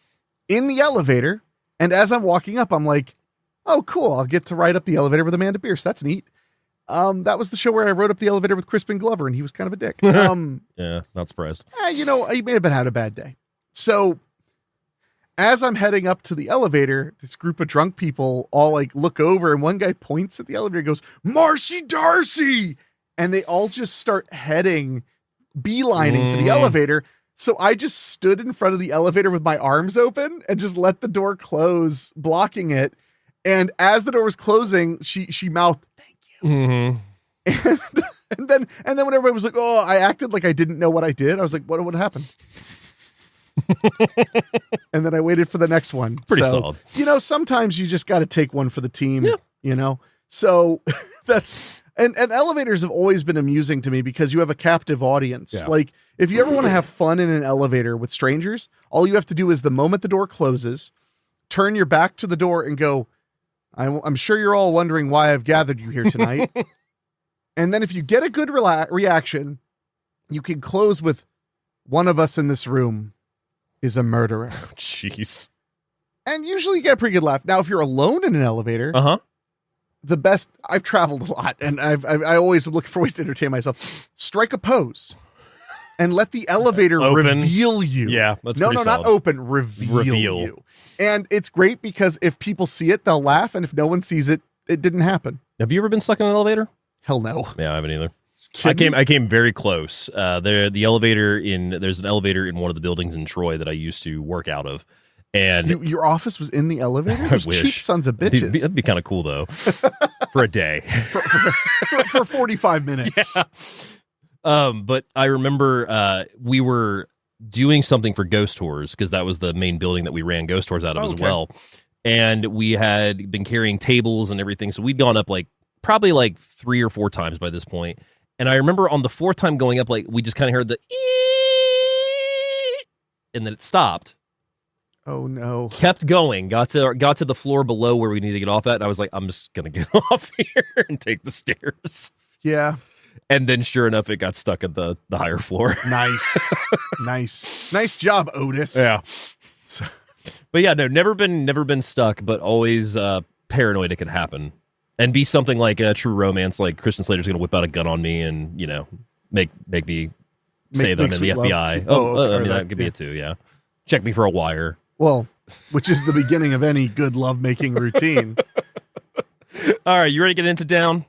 in the elevator. And as I'm walking up, I'm like, oh, cool. I'll get to ride up the elevator with Amanda Bierce. That's neat. That was the show where I rode up the elevator with Crispin Glover, and he was kind of a dick. Yeah, not surprised. You know, he may have had a bad day. So as I'm heading up to the elevator, this group of drunk people all like look over and one guy points at the elevator and goes, Marcy Darcy. And they all just start beelining for the elevator. So I just stood in front of the elevator with my arms open and just let the door close, blocking it. And as the door was closing, she mouthed, thank you. And then when everybody was like, oh, I acted like I didn't know what I did. I was like, what happened? And then I waited for the next one. Pretty solid. You know, sometimes you just got to take one for the team, you know? So that's, and elevators have always been amusing to me because you have a captive audience. Yeah. Like if you ever want to have fun in an elevator with strangers, all you have to do is the moment the door closes, turn your back to the door and go, I'm sure you're all wondering why I've gathered you here tonight. And then if you get a good reaction, you can close with, one of us in this room is a murderer. Jeez. And usually you get a pretty good laugh. Now, if you're alone in an elevator, the best, I've traveled a lot and I always am looking for ways to entertain myself. Strike a pose and let the elevator reveal you. Yeah. That's no, solid. not open, reveal you. And it's great because if people see it, they'll laugh. And if no one sees it, it didn't happen. Have you ever been stuck in an elevator? Hell no. Yeah, I haven't either. I came very close. There's an elevator in one of the buildings in Troy that I used to work out of. And your office was in the elevator? Those cheap sons of bitches. That'd be kind of cool though. For a day. for 45 minutes. Yeah. But I remember we were doing something for Ghost Tours because that was the main building that we ran Ghost Tours out of as well. And we had been carrying tables and everything. So we'd gone up probably 3 or 4 times by this point. And I remember on the 4th time going up, we just kind of heard the and then it stopped. Oh no. Kept going, got to the floor below where we need to get off at. And I was like, I'm just going to get off here and take the stairs. Yeah. And then sure enough, it got stuck at the higher floor. Nice. Nice job, Otis. Yeah. But yeah, no, never been stuck, but always paranoid it could happen. And be something like a True Romance, like Christian Slater's going to whip out a gun on me and, make me say that I'm in the FBI. Okay. That could be it too, yeah. Check me for a wire. Well, which is the beginning of any good lovemaking routine. All right, you ready to get into down?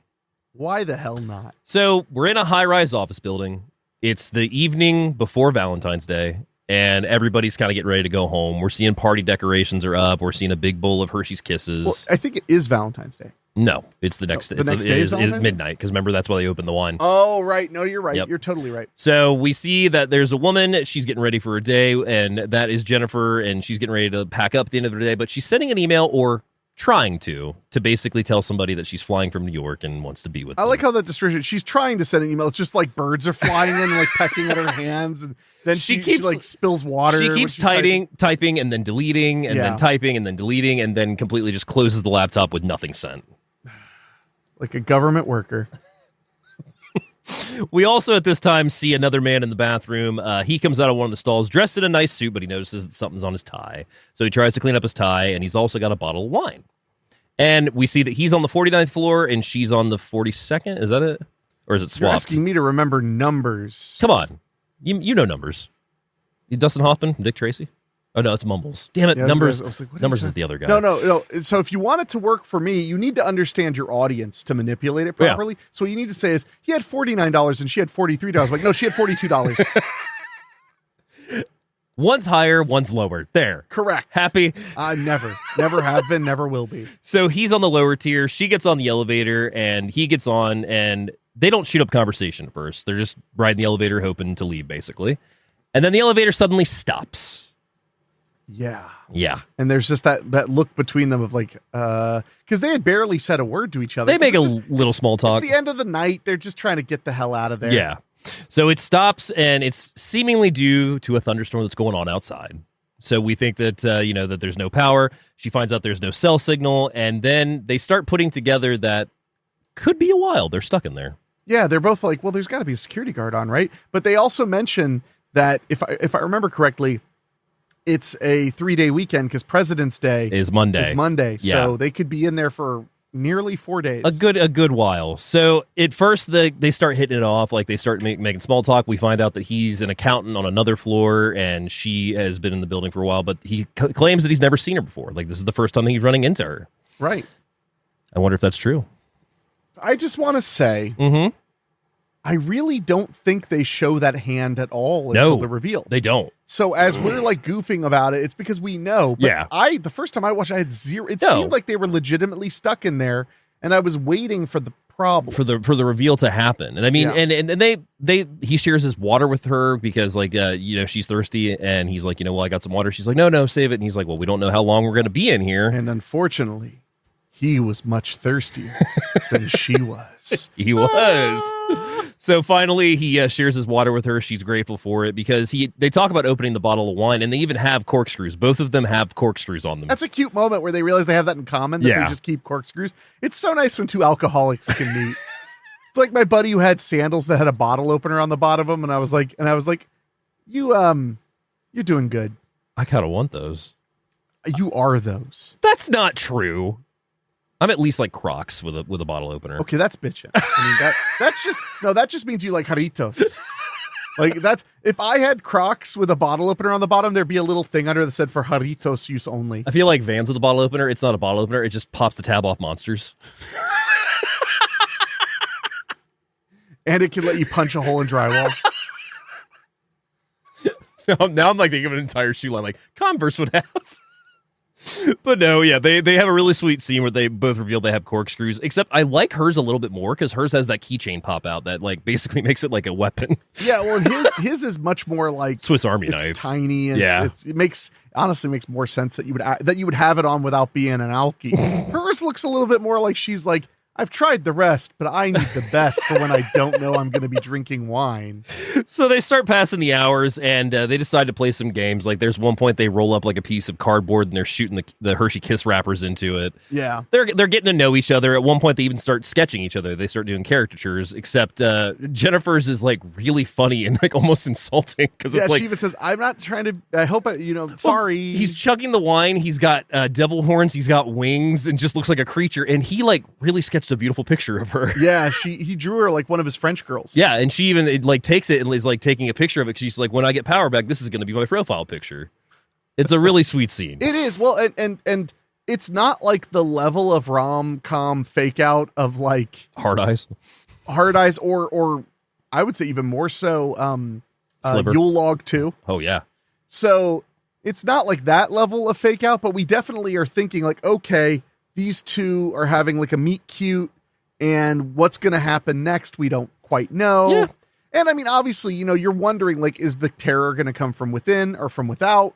Why the hell not? So we're in a high-rise office building. It's the evening before Valentine's Day, and everybody's kind of getting ready to go home. We're seeing party decorations are up. We're seeing a big bowl of Hershey's Kisses. Well, I think it is Valentine's Day. No, it's the next day. The next day is midnight, because remember, that's why they open the wine. Oh, right. No, you're right. Yep. You're totally right. So we see that there's a woman. She's getting ready for a day, and that is Jennifer, and she's getting ready to pack up at the end of the day, but she's sending an email or trying to basically tell somebody that she's flying from New York and wants to be with them. I like how that description, she's trying to send an email. It's just like birds are flying in and pecking at her hands, and then she spills water. She keeps typing and then deleting and then typing and then deleting and then completely just closes the laptop with nothing sent. Like a government worker. We also at this time see another man in the bathroom. He comes out of one of the stalls dressed in a nice suit, but he notices that something's on his tie. So he tries to clean up his tie, and he's also got a bottle of wine. And we see that he's on the 49th floor and she's on the 42nd. Is that it? Or is it You're swapped? asking me to remember numbers. Come on. You know numbers. Dustin Hoffman from Dick Tracy? Oh, no, it's Mumbles. Damn it. Yeah, Numbers I was like, what are you Numbers talking- is the other guy. No. So if you want it to work for me, you need to understand your audience to manipulate it properly. So what you need to say is, he had $49 and she had $43. Like, no, she had $42. One's higher, one's lower. There. Correct. Happy? Never have been, never will be. So he's on the lower tier. She gets on the elevator and he gets on, and they don't shoot up conversation first. They're just riding the elevator hoping to leave, basically. And then the elevator suddenly stops. Yeah. Yeah. And there's just that look between them of like, because they had barely said a word to each other. They make a It's just- little small talk. It's the end of the night. They're just trying to get the hell out of there. Yeah. So it stops, and it's seemingly due to a thunderstorm that's going on outside. So we think that, that there's no power. She finds out there's no cell signal, and then they start putting together that could be a while. They're stuck in there. Yeah, they're both like, well, there's got to be a security guard on, right? But they also mention that, if I remember correctly, it's a 3-day weekend because President's Day Is Monday. Yeah. So they could be in there for nearly 4 days. A good while. So at first they start hitting it off, like they start making small talk. We find out that he's an accountant on another floor and she has been in the building for a while, but he claims that he's never seen her before. Like this is the first time that he's running into her. Right. I wonder if that's true. I just want to say, I really don't think they show that hand at all until the reveal. They don't. So as we're like goofing about it, it's because we know. But Yeah. the first time I watched, I had zero. It No. seemed like they were legitimately stuck in there, and I was waiting for the problem. For the reveal to happen. And I mean, Yeah. and he shares his water with her because like, she's thirsty and he's like, well, I got some water. She's like, no, save it. And he's like, well, we don't know how long we're going to be in here. And unfortunately, he was much thirstier than she was. He was. So finally, he shares his water with her. She's grateful for it because they talk about opening the bottle of wine, and they even have corkscrews. Both of them have corkscrews on them. That's a cute moment where they realize they have that in common, that Yeah. they just keep corkscrews. It's so nice when two alcoholics can meet. It's like my buddy who had sandals that had a bottle opener on the bottom of them, and I was like, you're doing good. I kind of want those. You are those. That's not true. I'm at least like Crocs with a bottle opener. Okay, that's bitching. I mean, that just means you like Jarritos. Like that's, if I had Crocs with a bottle opener on the bottom, there'd be a little thing under that said for Jarritos use only. I feel like Vans with a bottle opener. It's not a bottle opener. It just pops the tab off Monsters. And it can let you punch a hole in drywall. Now I'm like thinking of an entire shoe line like Converse would have. But no, yeah, they have a really sweet scene where they both reveal they have corkscrews, except I like hers a little bit more because hers has that keychain pop out that like basically makes it like a weapon. Yeah, well, his is much more like Swiss Army it's knife. tiny, and Yeah. it honestly makes more sense that you would have it on without being an alky. Hers looks a little bit more like she's like, I've tried the rest, but I need the best for when I don't know I'm going to be drinking wine. So they start passing the hours and they decide to play some games. Like there's one point they roll up like a piece of cardboard and they're shooting the Hershey Kiss wrappers into it. Yeah. They're getting to know each other. At one point they even start sketching each other. They start doing caricatures, except Jennifer's is like really funny and like almost insulting because it's like, she even says, I'm not trying to, I hope, sorry. he's chugging the wine. He's got devil horns. He's got wings and just looks like a creature. And he like really sketched a beautiful picture of her. Yeah, he drew her like one of his French girls. Yeah, and she even takes it and is like taking a picture of it because she's like, when I get power back, this is going to be my profile picture. It's a really sweet scene. It is. Well, and it's not like the level of rom-com fake out of like Hard eyes, or I would say even more so Sliver. Yule Log 2. Oh yeah. So it's not like that level of fake out, but we definitely are thinking like, okay, these two are having like a meet cute, and what's going to happen next, we don't quite know. Yeah. And I mean, obviously, you're wondering like, is the terror going to come from within or from without?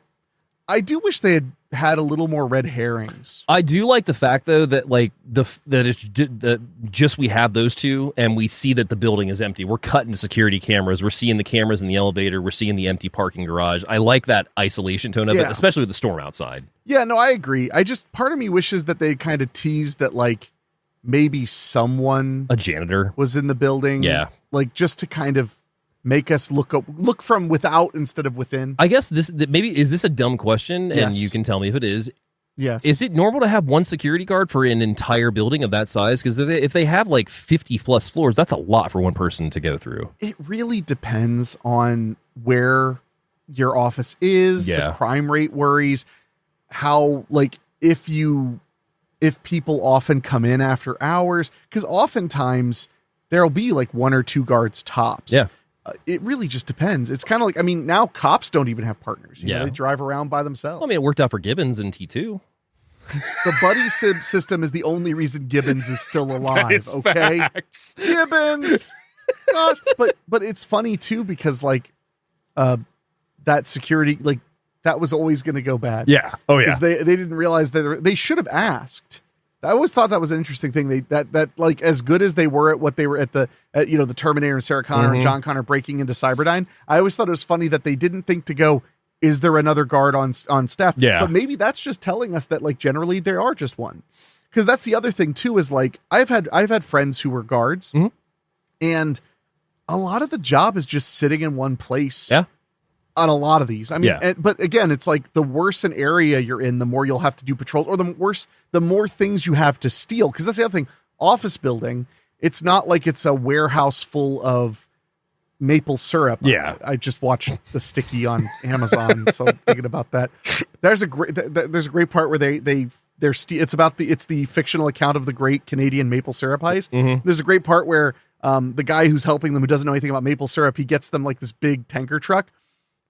I do wish they had a little more red herrings. I do like the fact though that like that just we have those two and we see that the building is empty. We're cutting to security cameras. We're seeing the cameras in the elevator. We're seeing the empty parking garage. I like that isolation tone of it, especially with the storm outside. Yeah, no, I agree. Part of me wishes that they kind of teased that like maybe someone, a janitor, was in the building. Yeah, like just to kind of make us look from without instead of within. I guess maybe is this a dumb question, and Yes. you can tell me if it is. Yes. Is it normal to have one security guard for an entire building of that size? Because if they have like 50 plus floors, that's a lot for one person to go through. It really depends on where your office is, the crime rate worries, how, like, if people often come in after hours, because oftentimes there'll be like one or two guards tops. Yeah. It really just depends. It's kind of like, I mean, now cops don't even have partners. You know, they drive around by themselves. Well, I mean, it worked out for Gibbons in T2. The buddy system is the only reason Gibbons is still alive. That is okay, facts. Gibbons. Gosh, but it's funny too, because like that security, like, that was always going to go bad. Yeah. Oh yeah. Because they didn't realize that they should have asked. I always thought that was an interesting thing. That like, as good as they were at what they were at the Terminator and Sarah Connor and John Connor breaking into Cyberdyne, I always thought it was funny that they didn't think to go, is there another guard on staff? Yeah. But maybe that's just telling us that, like, generally there are just one. Because that's the other thing too, is like, I've had friends who were guards, and a lot of the job is just sitting in one place. Yeah. On a lot of these. I mean, but again, it's like the worse an area you're in, the more you'll have to do patrols, or the more things you have to steal. Because that's the other thing. Office building, it's not like it's a warehouse full of maple syrup. Yeah. I just watched The Sticky on Amazon, so I'm thinking about that. There's a great part where it's the fictional account of the great Canadian maple syrup heist. There's a great part where the guy who's helping them, who doesn't know anything about maple syrup, he gets them like this big tanker truck.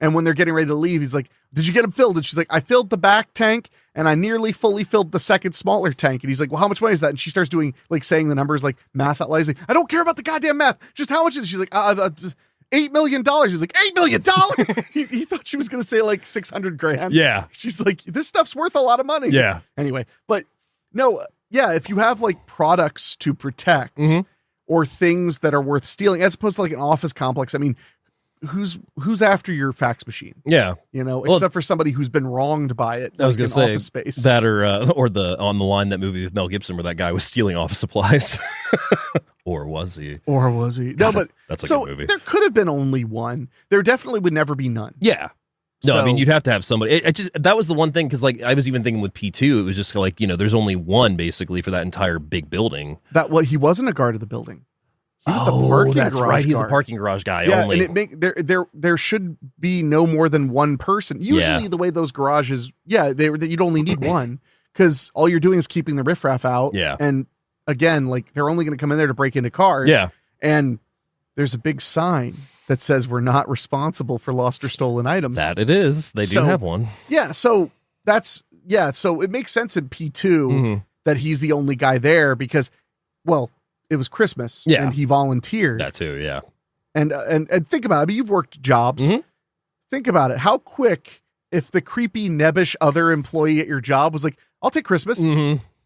And when they're getting ready to leave, he's like, did you get them filled? And she's like, I filled the back tank and I nearly fully filled the second smaller tank. And he's like, well, how much money is that? And she starts doing, like, saying the numbers, like, math out loud. He's like, I don't care about the goddamn math. Just how much is it? She's like, $8 million. He's like, $8 million? he thought she was going to say like 600 grand. Yeah. She's like, this stuff's worth a lot of money. Yeah. Anyway, but no, yeah, if you have like products to protect or things that are worth stealing, as opposed to like an office complex, I mean, who's after your fax machine? Yeah. You know, except for somebody who's been wronged by it. I was going to say office space. that, or the On the Line, that movie with Mel Gibson where that guy was stealing office supplies. Or was he? No, but that's a so good movie. There could have been only one. There definitely would never be none. Yeah. No, So- I mean, you'd have to have somebody. That was the one thing, because like I was even thinking with P2, it was just like, there's only one basically for that entire big building. He wasn't a guard of the building. He was the parking that's garage right. He's guard. a parking garage guy Yeah, only. and there should be no more than one person. Usually, the way those garages, you'd only need one, because all you're doing is keeping the riffraff out. Yeah. And again, like, they're only going to come in there to break into cars. Yeah. And there's a big sign that says we're not responsible for lost or stolen items. That it is. They do have one. Yeah. So so it makes sense in P2 that he's the only guy there because, well, it was Christmas and he volunteered. That too, yeah. And think about it. I mean, you've worked jobs. Think about it. How quick, if the creepy, nebbish other employee at your job was like, I'll take Christmas.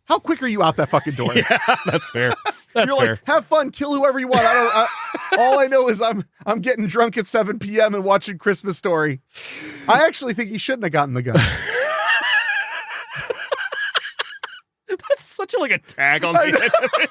How quick are you out that fucking door? Yeah, that's fair. That's You're fair. like, have fun, kill whoever you want. All I know is I'm getting drunk at 7 p.m. and watching Christmas Story. I actually think he shouldn't have gotten the gun. That's such a tag on the end of it.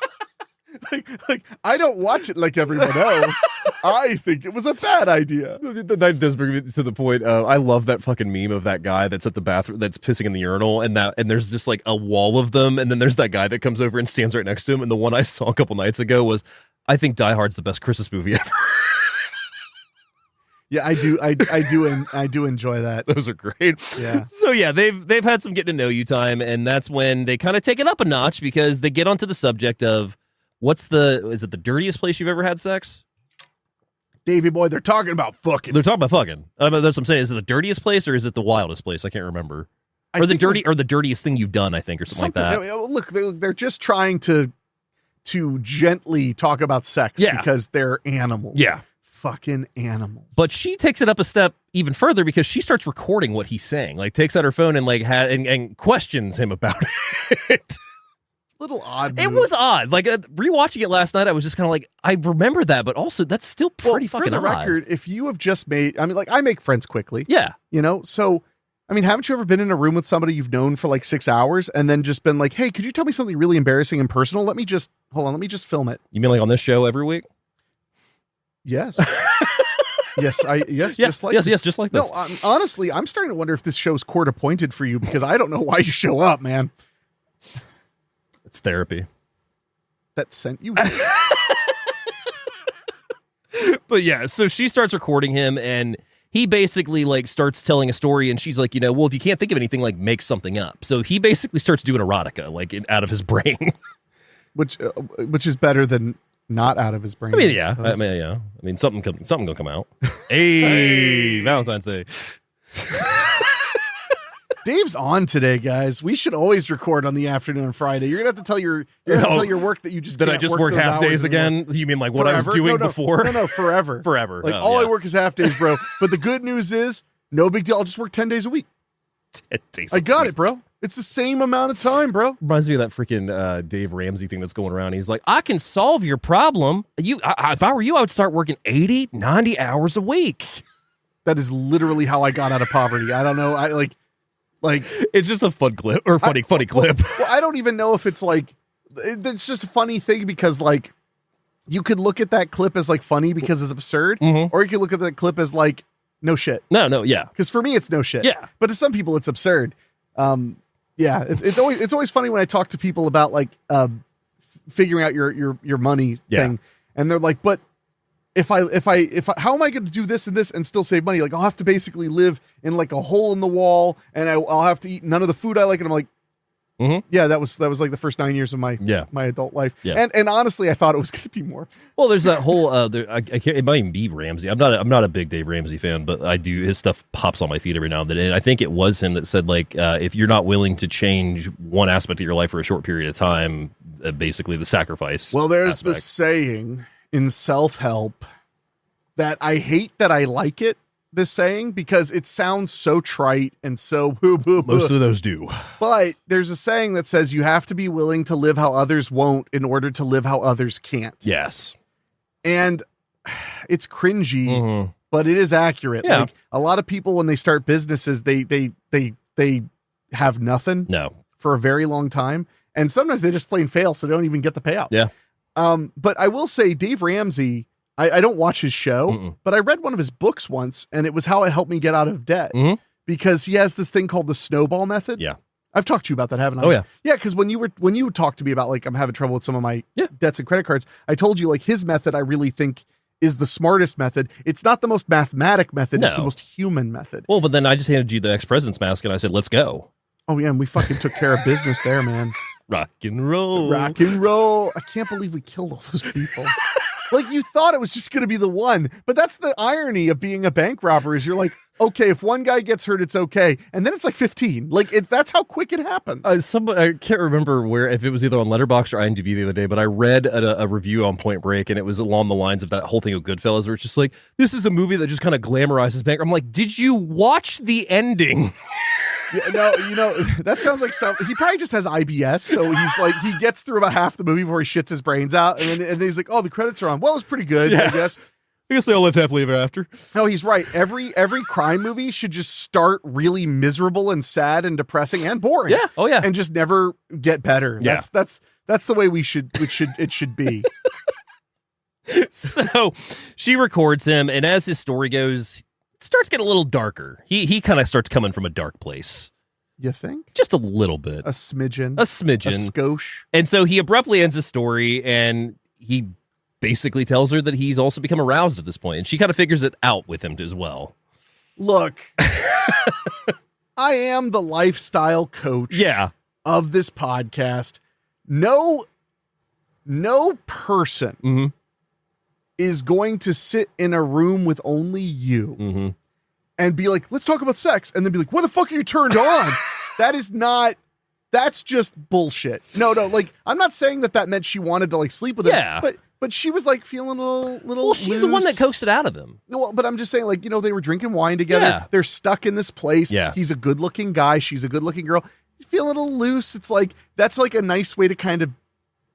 Like I don't watch it like everyone else. I think it was a bad idea. That does bring me to the point. I love that fucking meme of that guy that's at the bathroom, that's pissing in the urinal, and there's just like a wall of them, and then there's that guy that comes over and stands right next to him. And the one I saw a couple nights ago was, I think Die Hard's the best Christmas movie ever. Yeah, I do enjoy that. Those are great. Yeah. So yeah, they've had some getting to know you time, and that's when they kind of take it up a notch, because they get onto the subject of is it the dirtiest place you've ever had sex? Davey boy, they're talking about fucking. They're talking about fucking. That's what I'm saying. Is it the dirtiest place or is it the wildest place? I can't remember. Or the dirtiest thing you've done, I think, or something like that. Look, they're just trying to gently talk about sex because they're animals. Yeah. Fucking animals. But she takes it up a step even further, because she starts recording what he's saying. Like, takes out her phone and and questions him about it. Little odd. It was odd. Like, rewatching it last night, I was just kind of like, I remember that, but also that's still pretty fucking for the odd. record, if you have just made, I mean, like, I make friends quickly. Yeah. So, I mean, haven't you ever been in a room with somebody you've known for like 6 hours and then just been like, hey, could you tell me something really embarrassing and personal? Let me just film it. You mean like on this show every week? Yes. Yes, yes, just like yes, just like this. No, honestly, I'm starting to wonder if this show's court appointed for you because I don't know why you show up, man. It's therapy. That sent you. But yeah, so she starts recording him, and he basically like starts telling a story, and she's like, well, if you can't think of anything, like make something up. So he basically starts doing erotica, like out of his brain, which is better than not out of his brain. I mean, something gonna come out. Hey, Valentine's Day. Dave's on today, guys. We should always record on the afternoon on Friday. You're gonna have to tell your work that you just did can't I just work half days again? You mean like what forever? I was doing before? No, forever. Forever. Like I work is half days, bro. But the good news is, no big deal. I'll just work 10 days a week. 10 days. I got it, bro. It's the same amount of time, bro. Reminds me of that freaking Dave Ramsey thing that's going around. He's like, I can solve your problem. If I were you, I would start working 80, 90 hours a week. That is literally how I got out of poverty. I don't know. Like it's just a fun clip or funny clip. Well, I don't even know if it's like, it's just a funny thing because like you could look at that clip as like funny because it's absurd, or you could look at that clip as like, no shit. No, yeah. Because for me, it's no shit. Yeah. But to some people, it's absurd. Yeah, it's always funny when I talk to people about like figuring out your money thing, and they're like, but if I how am I going to do this and this and still save money? Like I'll have to basically live in like a hole in the wall, and I'll have to eat none of the food I like. And I'm like, yeah, that was like the first 9 years of my adult life. Yeah. And honestly, I thought it was going to be more. Well, there's that whole I can't, it might even be Ramsey. I'm not a big Dave Ramsey fan, but I do, his stuff pops on my feed every now and then. And I think it was him that said like, if you're not willing to change one aspect of your life for a short period of time, basically the sacrifice. Well, there's aspect. the saying in self-help that I hate that I like it, this saying, because it sounds so trite and so most of those do. But there's a saying that says you have to be willing to live how others won't in order to live how others can't. Yes. And it's cringy, but it is accurate. Yeah. Like a lot of people when they start businesses, they have nothing for a very long time. And sometimes they just plain fail, so they don't even get the payout. Yeah. But I will say Dave Ramsey, I don't watch his show, but I read one of his books once, and it was how it helped me get out of debt. Because he has this thing called the snowball method. Yeah. I've talked to you about that, haven't I? Oh, yeah. Yeah, because when you talked to me about like I'm having trouble with some of my debts and credit cards, I told you like his method I really think is the smartest method. It's not the most mathematic method, it's the most human method. Well, but then I just handed you the ex-president's mask and I said, let's go. Oh yeah, and we fucking took care of business there, man. Rock and roll. Rock and roll. I can't believe we killed all those people. Like you thought it was just going to be the one, but that's the irony of being a bank robber is you're like, okay, if one guy gets hurt, it's okay. And then it's like 15. Like that's how quick it happened. I can't remember where, if it was either on Letterboxd or IMDb the other day, but I read a review on Point Break and it was along the lines of that whole thing of Goodfellas where it's just like, this is a movie that just kind of glamorizes bank. I'm like, did you watch the ending? Yeah, no, that sounds like he probably just has IBS. So he's like, he gets through about half the movie before he shits his brains out. And then he's like, oh, the credits are on. Well, it's pretty good, I guess. I guess they all lived happily ever after. No, he's right. Every crime movie should just start really miserable and sad and depressing and boring. Yeah. Oh yeah. And just never get better. Yeah. That's the way it should be. So she records him, and as his story goes, it starts getting a little darker. He kind of starts coming from a dark place. You think? Just a little bit. A smidgen. A smidgen. A skosh. And so he abruptly ends his story, and he basically tells her that he's also become aroused at this point, and she kind of figures it out with him as well. Look, I am the lifestyle coach of this podcast. No person is going to sit in a room with only you and be like, let's talk about sex. And then be like, what the fuck are you turned on? That's just bullshit. No, like, I'm not saying that meant she wanted to like sleep with him, but she was like feeling a little well, she's loose. the one that coaxed it out of him. Well, but I'm just saying, like, they were drinking wine together. Yeah. They're stuck in this place. Yeah. He's a good looking guy. She's a good looking girl. You feel a little loose. It's like, that's like a nice way to kind of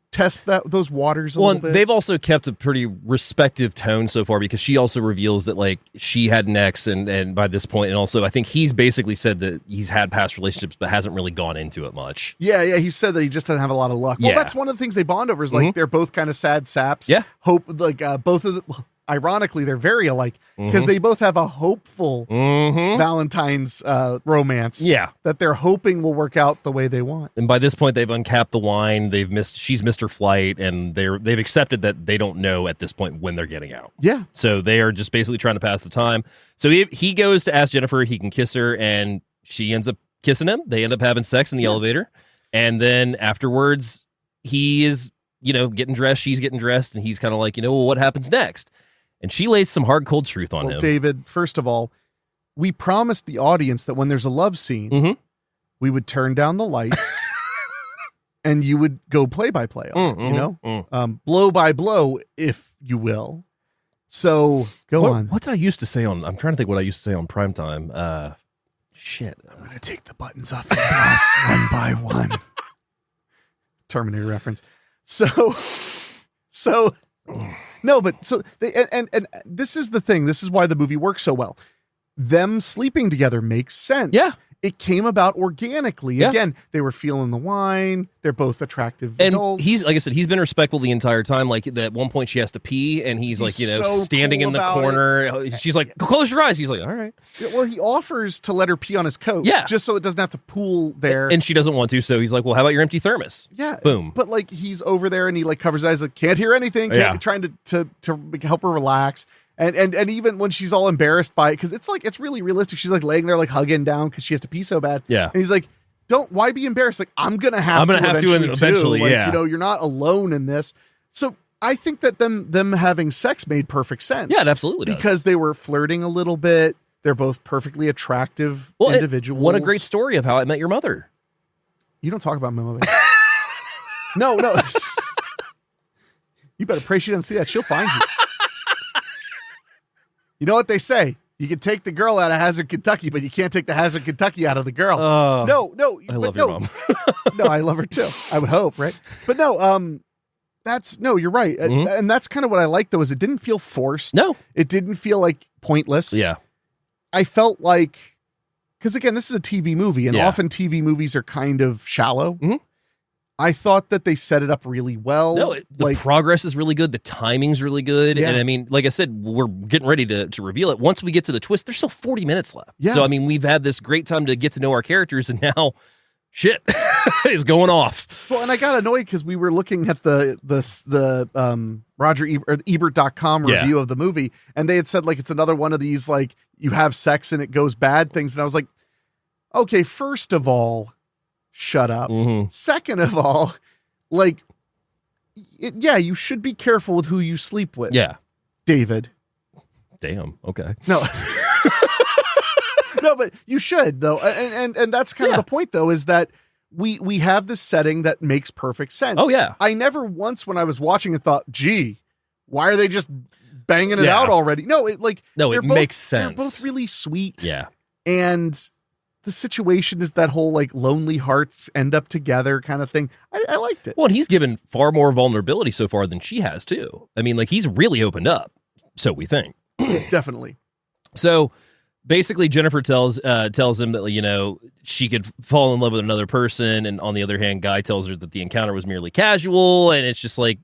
test those waters a little bit. They've also kept a pretty respective tone so far because she also reveals that like she had an ex and by this point, and also I think he's basically said that he's had past relationships but hasn't really gone into it much. Yeah, he said that he just doesn't have a lot of luck. Well, that's one of the things they bond over is like they're both kind of sad saps. Yeah. Hope like both of them. ironically, they're very alike because they both have a hopeful Valentine's romance. Yeah. That they're hoping will work out the way they want. And by this point, they've uncapped the wine. She's missed her flight, and they've accepted that they don't know at this point when they're getting out. Yeah. So they are just basically trying to pass the time. So he goes to ask Jennifer if he can kiss her, and she ends up kissing him. They end up having sex in the elevator. And then afterwards, he is, getting dressed. She's getting dressed. And he's kind of like, well, what happens next? And she lays some hard, cold truth on him. David, first of all, we promised the audience that when there's a love scene, we would turn down the lights and you would go play by play on it, blow by blow, if you will. So go on. What did I used to say I'm trying to think what I used to say on primetime. Shit. I'm going to take the buttons off your blouse one by one. Terminator reference. So they, and this is the thing. This is why the movie works so well. Them sleeping together makes sense. Yeah. It came about organically. Yeah. Again, they were feeling the wine. They're both attractive and adults. he's, like I said, he's been respectful the entire time. Like at one point she has to pee and he's like, so standing cool in the about corner. She's like, close your eyes. He's like, all right. Well, he offers to let her pee on his coat. Yeah. Just so it doesn't have to pool there. And she doesn't want to. So he's like, well, how about your empty thermos? Yeah. Boom. But like he's over there and he like covers his eyes, like can't hear anything. Trying to help her relax. And even when she's all embarrassed by it, because it's like, it's really realistic. She's like laying there, like hugging down because she has to pee so bad. Yeah. And he's like, why be embarrassed? Like, I'm going to have to eventually. Like, yeah. You're not alone in this. So I think that them having sex made perfect sense. Yeah, it absolutely does. Because they were flirting a little bit. They're both perfectly attractive individuals. What a great story of How I Met Your Mother. You don't talk about my mother. No. You better pray she doesn't see that. She'll find you. You know what they say? You can take the girl out of Hazard, Kentucky, but you can't take the Hazard, Kentucky out of the girl. No. I love your mom. No, I love her too. I would hope, right? But no, you're right. And that's kind of what I like, though, is it didn't feel forced. No. It didn't feel like pointless. Yeah. I felt like, because again, this is a TV movie, and often TV movies are kind of shallow. Mm-hmm. I thought that they set it up really well. No, the progress is really good. The timing's really good. Yeah. And I mean, like I said, we're getting ready to reveal it. Once we get to the twist, there's still 40 minutes left. Yeah. So, I mean, we've had this great time to get to know our characters, and now shit is going off. Well, and I got annoyed because we were looking at the Roger Ebert.com review of the movie, and they had said like it's another one of these like you have sex and it goes bad things. And I was like, okay, first of all, shut up. Mm-hmm. Second of all, like, you should be careful with who you sleep with. Yeah. David. Damn. Okay. No. No, but you should, though. And that's kind of the point, though, is that we have this setting that makes perfect sense. Oh, yeah. I never once when I was watching it thought, gee, why are they just banging it out already? No, it makes sense. They're both really sweet. Yeah. And the situation is that whole like lonely hearts end up together kind of thing. I liked it. Well, and he's given far more vulnerability so far than she has too. I mean, like he's really opened up. So we think. Definitely. So basically Jennifer tells him that, she could fall in love with another person. And on the other hand, Guy tells her that the encounter was merely casual. And it's just like,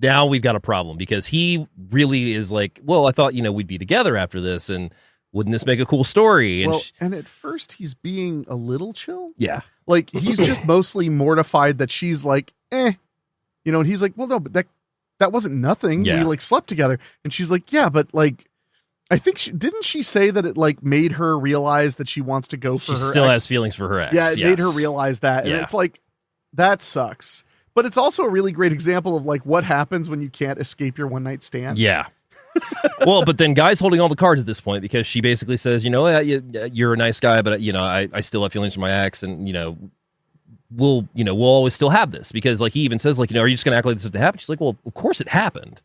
now we've got a problem because he really is like, well, I thought, we'd be together after this. And wouldn't this make a cool story? And and at first he's being a little chill. Yeah. Like he's just mostly mortified that she's like, and he's like, well, no, but that wasn't nothing. Yeah. We like slept together. And she's like, yeah, but like, I think didn't she say that it like made her realize that she wants to go for her She still ex? has feelings for her ex. Yeah, it made her realize that. And it's like, that sucks. But it's also a really great example of like what happens when you can't escape your one night stand. Yeah. Well, but then Guy's holding all the cards at this point because she basically says, you're a nice guy, but I still have feelings for my ex, and we'll always still have this because like he even says like, are you just gonna act like this didn't happen? She's like, well, of course it happened.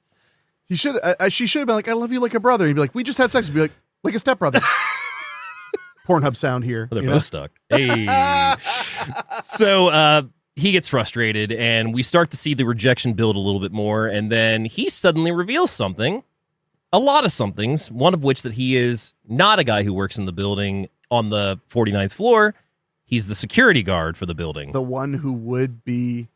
She should have been like, I love you like a brother. He'd be like, we just had sex. He'd be like a stepbrother. Pornhub sound here. Well, they're both stuck. Hey. So he gets frustrated, and we start to see the rejection build a little bit more, and then he suddenly reveals something, a lot of somethings, one of which that he is not a guy who works in the building on the 49th floor. He's the security guard for the building. The one who would be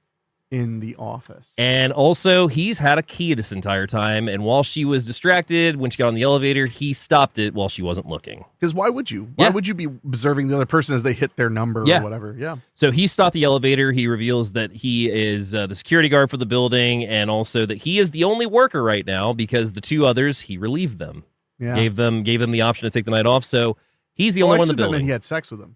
in the office. And also, he's had a key this entire time. And while she was distracted, when she got on the elevator, he stopped it while she wasn't looking. Because why would you? Why would you be observing the other person as they hit their number or whatever? Yeah. So he stopped the elevator. He reveals that he is the security guard for the building, and also that he is the only worker right now because the two others, he relieved them. Yeah. Gave them the option to take the night off. So he's the only one in the building. That meant he had sex with them.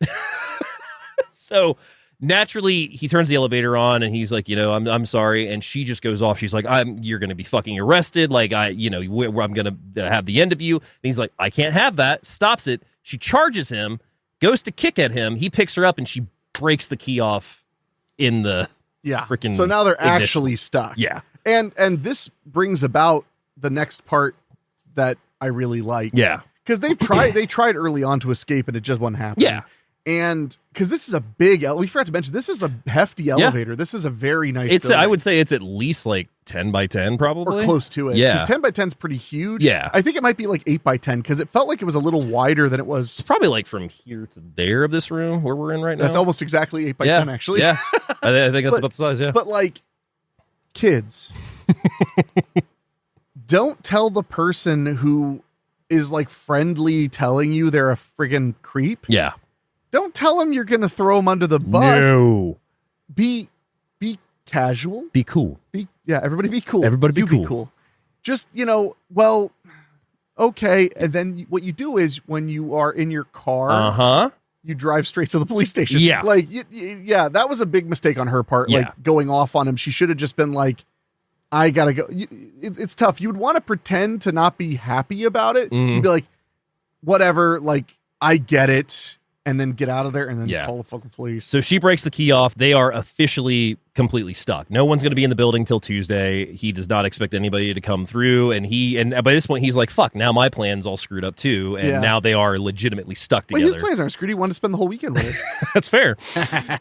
So naturally, he turns the elevator on and he's like, I'm sorry. And she just goes off. She's like, you're going to be fucking arrested. Like, I'm going to have the end of you. And he's like, I can't have that. Stops it. She charges him, goes to kick at him. He picks her up and she breaks the key off in the freaking. So now they're ignition. actually stuck. Yeah. And this brings about the next part that I really like. Yeah. Because they tried early on to escape and it just wasn't happening. Yeah. And because this is a big, we forgot to mention, this is a hefty elevator. This is a very nice building. I would say it's at least like 10 by 10 probably. Or close to it. Yeah. Because 10 by 10 is pretty huge. Yeah. I think it might be like 8 by 10 because it felt like it was a little wider than it was. It's probably like from here to there of this room where we're in right now. That's almost exactly 8 by 10 actually. Yeah. I think that's about the size, yeah. But like, kids, don't tell the person who is like friendly telling you they're a friggin' creep. Yeah. Don't tell them you're going to throw them under the bus. No. Be casual. Be cool. Everybody be cool. Everybody be You cool. Just, okay. And then what you do is when you are in your car, you drive straight to the police station. Yeah. Like, that was a big mistake on her part. Yeah. Like going off on him. She should have just been like, I gotta go. It's tough. You would want to pretend to not be happy about it. You'd be like, whatever, like, I get it. And then get out of there and then call the fucking police. So she breaks the key off. They are officially completely stuck. No one's going to be in the building till Tuesday. He does not expect anybody to come through. And by this point, he's like, fuck, now my plan's all screwed up too. And now they are legitimately stuck together. Well, his plans aren't screwed. He wanted to spend the whole weekend with it. That's fair.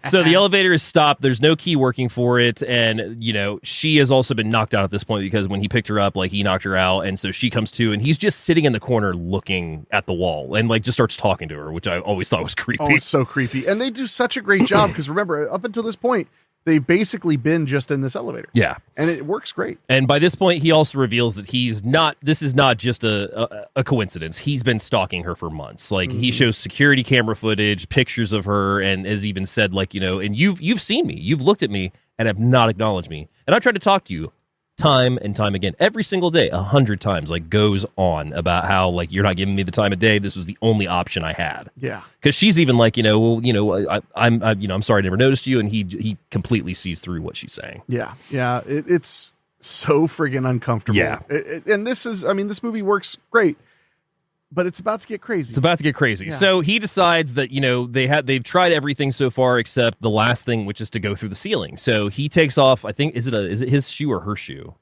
So the elevator is stopped. There's no key working for it. And, she has also been knocked out at this point because when he picked her up, like he knocked her out. And so she comes to and he's just sitting in the corner looking at the wall and like just starts talking to her, which I always thought was creepy. Oh, it's so creepy. And they do such a great job because remember, up until this point, they've basically been just in this elevator. Yeah. And it works great. And by this point, he also reveals that this is not just a coincidence. He's been stalking her for months. Like he shows security camera footage, pictures of her, and has even said like, and you've seen me, you've looked at me and have not acknowledged me. And I tried to talk to you time and time again, every single day, 100 times, like goes on about how like you're not giving me the time of day. This was the only option I had. Yeah, because she's even like, I'm sorry I never noticed you, and he completely sees through what she's saying. Yeah, it's so friggin' uncomfortable. Yeah, and this movie works great, but it's about to get crazy. Yeah. So he decides that they've tried everything so far except the last thing, which is to go through the ceiling. So he takes off. I think is it his shoe or her shoe?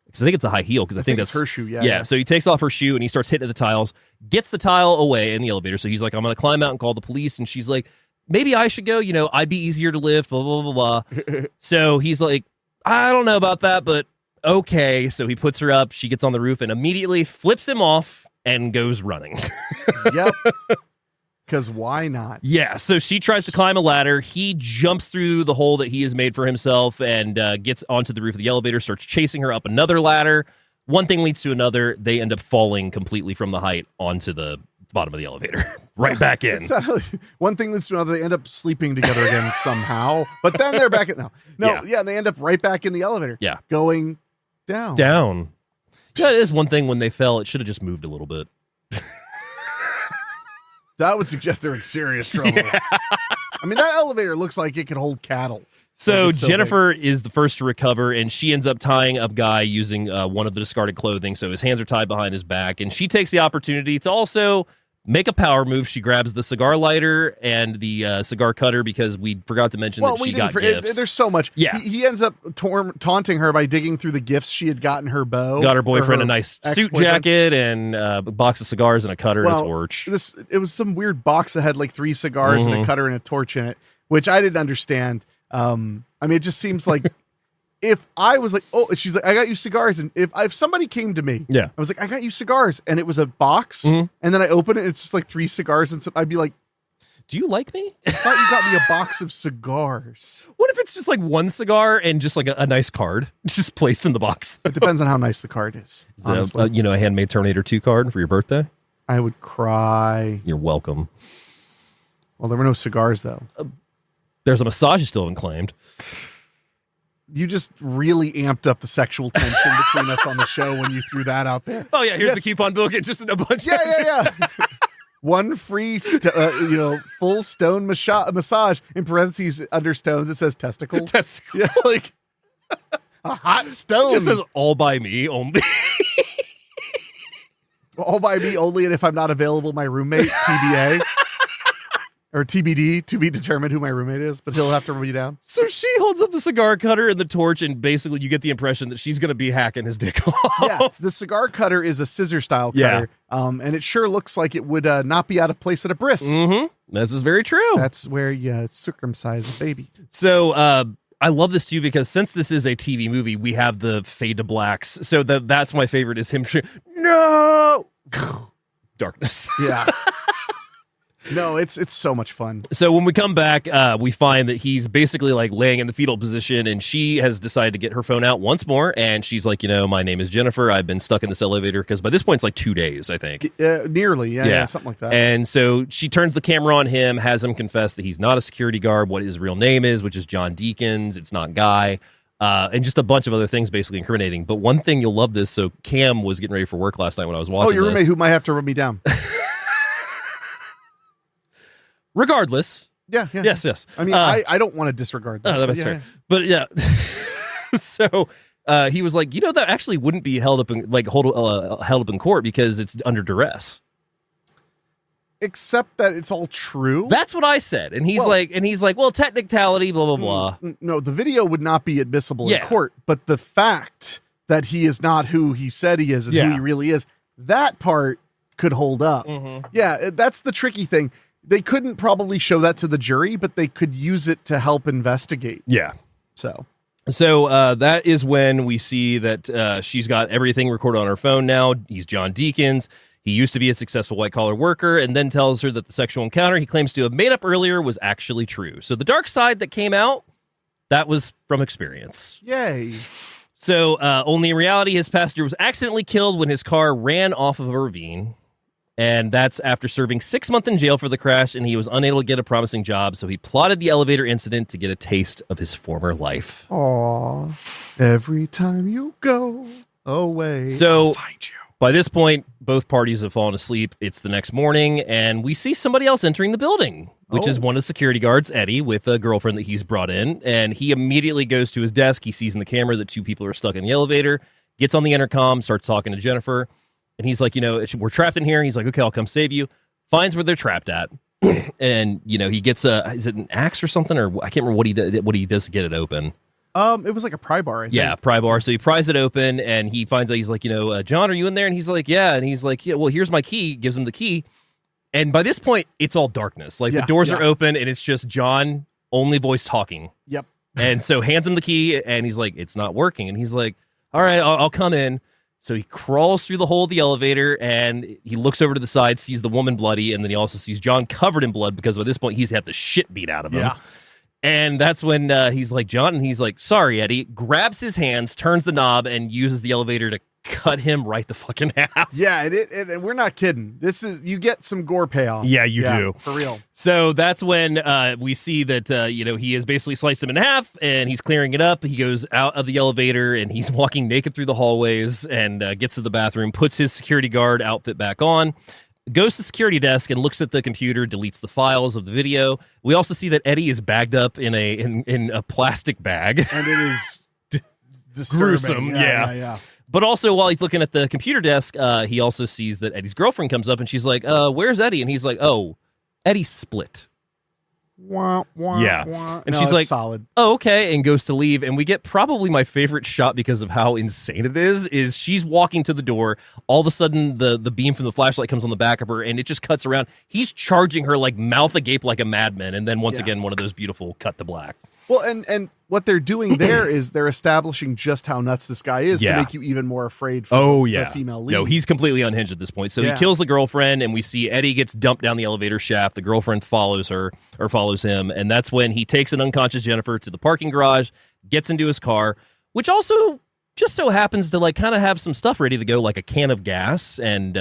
Because I think it's a high heel. Because I think that's her shoe. Yeah. So he takes off her shoe and he starts hitting at the tiles. Gets the tile away in the elevator. So he's like, I'm going to climb out and call the police. And she's like, maybe I should go. I'd be easier to lift. Blah blah blah blah. So he's like, I don't know about that, but okay. So he puts her up. She gets on the roof and immediately flips him off and goes running. Yep. Because why not? Yeah. So she tries to climb a ladder. He jumps through the hole that he has made for himself and gets onto the roof of the elevator, starts chasing her up another ladder. One thing leads to another. They end up falling completely from the height onto the bottom of the elevator. Right back in. One thing leads to another. They end up sleeping together again somehow. But then they're back at they end up right back in the elevator. Yeah. Going down. That is one thing when they fell, it should have just moved a little bit. That would suggest they're in serious trouble. Yeah. I mean, that elevator looks like it could hold cattle. So Jennifer is the first to recover, and she ends up tying up Guy using one of the discarded clothing. So his hands are tied behind his back, and she takes the opportunity to also make a power move. She grabs the cigar lighter and the cigar cutter because we forgot to mention that she got gifts. There's so much. Yeah. He ends up taunting her by digging through the gifts she had gotten her beau. Got her boyfriend a nice suit jacket and a box of cigars and a cutter and a torch. It was some weird box that had like 3 cigars and a cutter and a torch in it, which I didn't understand. It just seems like if I was like, oh, she's like, I got you cigars. And if somebody came to me, I was like, I got you cigars. And it was a box. And then I open it, and it's just like 3 cigars. And so I'd be like, do you like me? I thought you got me a box of cigars. What if it's just like one cigar and just like a nice card just placed in the box? It depends on how nice the card is. Honestly, A handmade Terminator 2 card for your birthday? I would cry. You're welcome. Well, there were no cigars, though. There's a massage you still haven't claimed. You just really amped up the sexual tension between us on the show when you threw that out there. Oh, yeah, here's the coupon book. It's just in a bunch of... Yeah. One free, full stone massage. In parentheses, under stones, it says testicles. Testicles. Yeah, like a hot stone. It just says all by me only. All by me only, and if I'm not available, my roommate, TBA. Or TBD, to be determined who my roommate is, but he'll have to run me down. So she holds up the cigar cutter and the torch, and basically you get the impression that she's going to be hacking his dick off. Yeah, the cigar cutter is a scissor-style cutter, and it sure looks like it would not be out of place at a bris. Mm-hmm. This is very true. That's where you circumcise a baby. So I love this too because since this is a TV movie, we have the fade to blacks. So that's my favorite is him. No! Darkness. Yeah. No, it's so much fun. So when we come back, we find that he's basically like laying in the fetal position, and she has decided to get her phone out once more, and she's like, my name is Jennifer. I've been stuck in this elevator because by this point it's like 2 days, I think. Nearly, yeah, something like that. And so she turns the camera on him, has him confess that he's not a security guard, what his real name is, which is John Deakins. It's not Guy. And just a bunch of other things basically incriminating. But one thing, you'll love this. So Cam was getting ready for work last night when I was watching your roommate who might have to run me down. Regardless. Yeah. Yes. I mean, I don't want to disregard that. That's fair. But yeah. So he was like, that actually wouldn't be held up in court because it's under duress. Except that it's all true. That's what I said. And he's like, well, technicality, blah, blah, blah. No, the video would not be admissible in court, but the fact that he is not who he said he is and who he really is, that part could hold up. Mm-hmm. Yeah, that's the tricky thing. They couldn't probably show that to the jury, but they could use it to help investigate. Yeah. So that is when we see that she's got everything recorded on her phone now. He's John Deakins. He used to be a successful white-collar worker, and then tells her that the sexual encounter he claims to have made up earlier was actually true. So the dark side that came out, that was from experience. Yay. So only in reality, his passenger was accidentally killed when his car ran off of a ravine. And that's after serving 6 months in jail for the crash, and he was unable to get a promising job, so he plotted the elevator incident to get a taste of his former life. Aw, every time you go away, so I'll find you. By this point, both parties have fallen asleep. It's the next morning, and we see somebody else entering the building, which is one of the security guards, Eddie, with a girlfriend that he's brought in, and he immediately goes to his desk. He sees in the camera that 2 people are stuck in the elevator, gets on the intercom, starts talking to Jennifer. And he's like, we're trapped in here. He's like, okay, I'll come save you. Finds where they're trapped at. And, he gets is it an axe or something? Or I can't remember what he does to get it open. It was like a pry bar, I think. Yeah, pry bar. So he pries it open and he finds out, he's like, John, are you in there? And he's like, yeah. And he's like, yeah, well, here's my key. Gives him the key. And by this point, it's all darkness. Like the doors are open and it's just John, only voice talking. Yep. And so hands him the key and he's like, it's not working. And he's like, all right, I'll come in. So he crawls through the hole of the elevator and he looks over to the side, sees the woman bloody, and then he also sees John covered in blood because by this point he's had the shit beat out of him. Yeah. And that's when he's like, John, and he's like, sorry, Eddie, grabs his hands, turns the knob, and uses the elevator to cut him right the fucking half. Yeah, and we're not kidding. You get some gore payoff. Yeah, you do. For real. So that's when we see that, he has basically sliced him in half, and he's clearing it up. He goes out of the elevator, and he's walking naked through the hallways, and gets to the bathroom, puts his security guard outfit back on, goes to the security desk and looks at the computer, deletes the files of the video. We also see that Eddie is bagged up in a plastic bag. And it is disturbing. Gruesome. Yeah. But also, while he's looking at the computer desk, he also sees that Eddie's girlfriend comes up and she's like, where's Eddie? And he's like, oh, Eddie split. Wah, wah, yeah. wah. And no, she's like, solid. Oh, okay. And goes to leave. And we get probably my favorite shot because of how insane it is she's walking to the door. All of a sudden, the beam from the flashlight comes on the back of her and it just cuts around. He's charging her like mouth agape like a madman. And then once again, one of those beautiful cut to black. Well, and what they're doing there is they're establishing just how nuts this guy is to make you even more afraid for the female lead. No, he's completely unhinged at this point. So he kills the girlfriend, and we see Eddie gets dumped down the elevator shaft. The girlfriend follows him, and that's when he takes an unconscious Jennifer to the parking garage, gets into his car, which also just so happens to like kind of have some stuff ready to go, like a can of gas and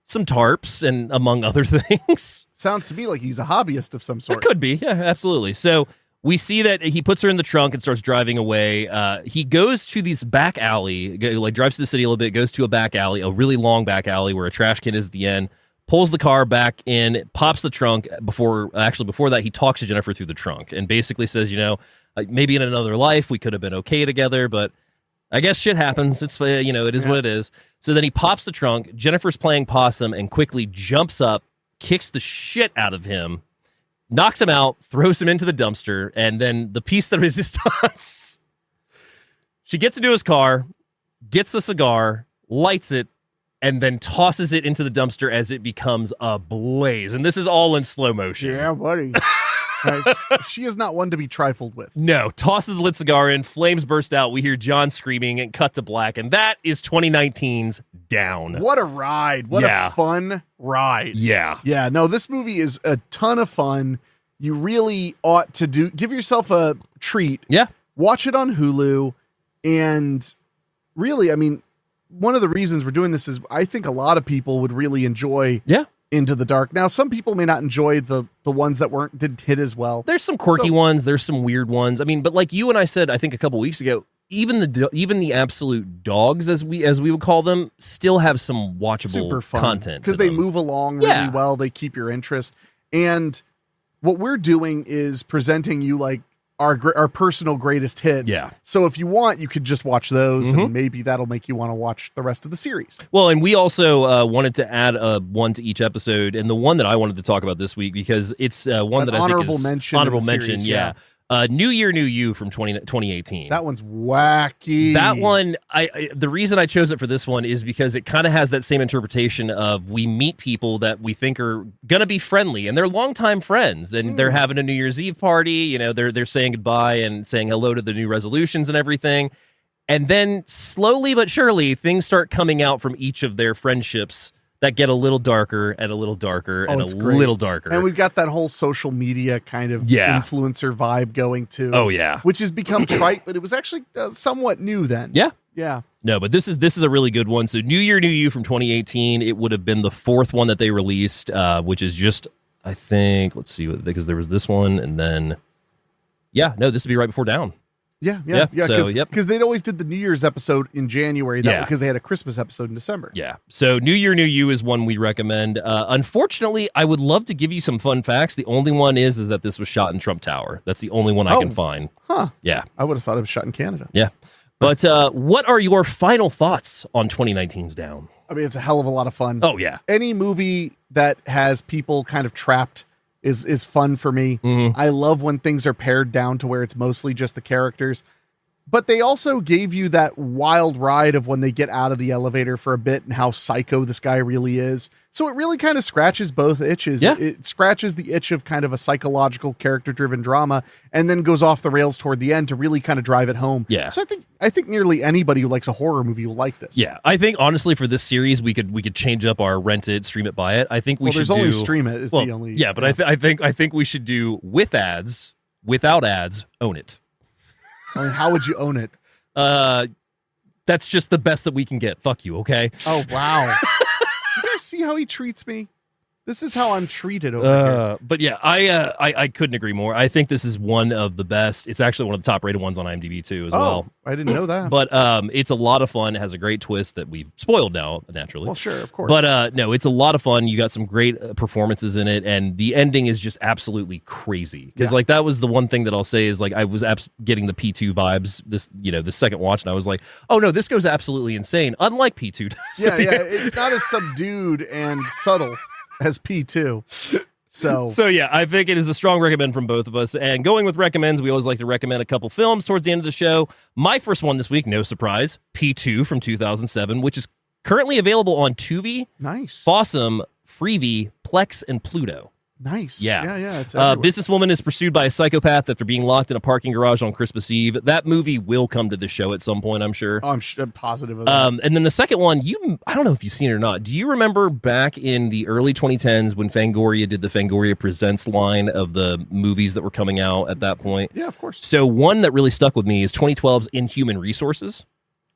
some tarps, and among other things. Sounds to me like he's a hobbyist of some sort. It could be, yeah, absolutely. So we see that he puts her in the trunk and starts driving away. He goes to this back alley, like drives to the city a little bit, goes to a back alley, a really long back alley where a trash can is at the end, pulls the car back in, pops the trunk. Before that, he talks to Jennifer through the trunk and basically says, maybe in another life we could have been okay together, but I guess shit happens. It's, it is what it is. So then he pops the trunk. Jennifer's playing possum and quickly jumps up, kicks the shit out of him, knocks him out, throws him into the dumpster, and then the piece de resistance. She gets into his car, gets the cigar, lights it, and then tosses it into the dumpster as it becomes a blaze. And this is all in slow motion. Yeah, buddy. She is not one to be trifled with. No, tosses the lit cigar in, flames burst out. We hear John screaming and cut to black. And that is 2019's Down. What a ride. What a fun ride. Yeah. Yeah, no, this movie is a ton of fun. You really ought to give yourself a treat. Yeah. Watch it on Hulu. And really, I mean, one of the reasons we're doing this is I think a lot of people would really enjoy Into the Dark. Now, some people may not enjoy the ones that didn't hit as well. There's some quirky ones. There's some weird ones. I mean, but like you and I said, I think a couple weeks ago, even the absolute dogs, as we would call them, still have some watchable super fun content because they move along really well. They keep your interest. And what we're doing is presenting you like our personal greatest hits. Yeah. So if you want, you could just watch those, and maybe that'll make you want to watch the rest of the series. Well, and we also wanted to add one to each episode, and the one that I wanted to talk about this week because it's one that I think is honorable mention. Yeah. New Year, New You from 2018. That one's wacky. That one, the reason I chose it for this one is because it kind of has that same interpretation of we meet people that we think are going to be friendly, and they're longtime friends, and they're having a New Year's Eve party. They're saying goodbye and saying hello to the new resolutions and everything. And then slowly but surely, things start coming out from each of their friendships that get a little darker and a little darker and a little darker. And we've got that whole social media kind of influencer vibe going too. Oh, yeah. Which has become trite, but it was actually somewhat new then. Yeah. Yeah. No, but this is a really good one. So New Year, New You from 2018. It would have been the fourth one that they released, which is just, I think, let's see, because there was this one and then, this would be right before Down. Yeah. So, because they'd always did the New Year's episode in January, because they had a Christmas episode in December. Yeah. So New Year, New You is one we recommend. Unfortunately, I would love to give you some fun facts. The only one is that this was shot in Trump Tower. That's the only one I can find. Huh. Yeah. I would have thought it was shot in Canada. Yeah. But what are your final thoughts on 2019's Down? I mean, it's a hell of a lot of fun. Oh, yeah. Any movie that has people kind of trapped is fun for me. I love when things are pared down to where it's mostly just the characters. But they also gave you that wild ride of when they get out of the elevator for a bit and how psycho this guy really is. So it really kind of scratches both itches. Yeah. It scratches the itch of kind of a psychological character-driven drama and then goes off the rails toward the end to really kind of drive it home. Yeah. So I think nearly anybody who likes a horror movie will like this. Yeah. I think honestly for this series we could change up our rent it, stream it, buy it. I think we should there's only stream it is the only. Yeah, but I think we should do with ads, without ads, own it. I mean, how would you own it? That's just the best that we can get. Fuck you, okay? Oh, wow. You guys see how he treats me? This is how I'm treated over here. But yeah, I couldn't agree more. I think this is one of the best. It's actually one of the top rated ones on IMDb too, as well. I didn't know that. But it's a lot of fun. It has a great twist that we've spoiled now, naturally. Well, sure, of course. But no, it's a lot of fun. You got some great performances in it, and the ending is just absolutely crazy. Because like that was the one thing that I'll say is like I was getting the P2 vibes the second watch, and I was like, oh no, this goes absolutely insane. Unlike P2 does. Yeah, it's not as subdued and subtle as P2. So yeah, I think it is a strong recommend from both of us. And going with recommends, we always like to recommend a couple films towards the end of the show. My first one this week, no surprise, P2 from 2007, which is currently available on Tubi, nice, Fossum, Freevee, Plex, and Pluto. Nice. Yeah. It's everywhere. Businesswoman is pursued by a psychopath after being locked in a parking garage on Christmas Eve. That movie will come to the show at some point, I'm sure. I'm positive of that. And then the second one, I don't know if you've seen it or not. Do you remember back in the early 2010s when Fangoria did the Fangoria Presents line of the movies that were coming out at that point? Yeah, of course. So one that really stuck with me is 2012's Inhuman Resources.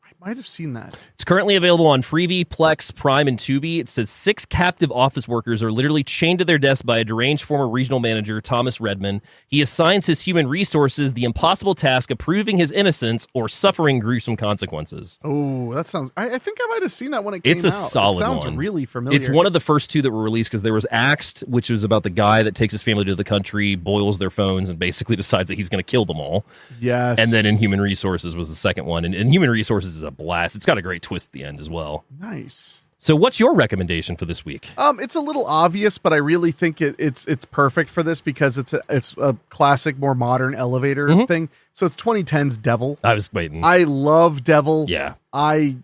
I might have seen that. It's currently available on Freevee, Plex, Prime, and Tubi. It says 6 captive office workers are literally chained to their desk by a deranged former regional manager, Thomas Redman. He assigns his human resources the impossible task of proving his innocence or suffering gruesome consequences. Oh, that sounds... I think I might have seen that when it came out. It's a solid It sounds one. really familiar. It's one of the first 2 that were released because there was Axed, which was about the guy that takes his family to the country, boils their phones, and basically decides that he's going to kill them all. Yes. And then Inhuman Resources was the second one. And Inhuman Resources is a blast. It's got a great twist at the end as well. Nice. So what's your recommendation for this week? It's a little obvious, but I really think it's perfect for this because it's a classic, more modern elevator thing. So it's 2010's Devil. I was waiting. I love Devil. Yeah. I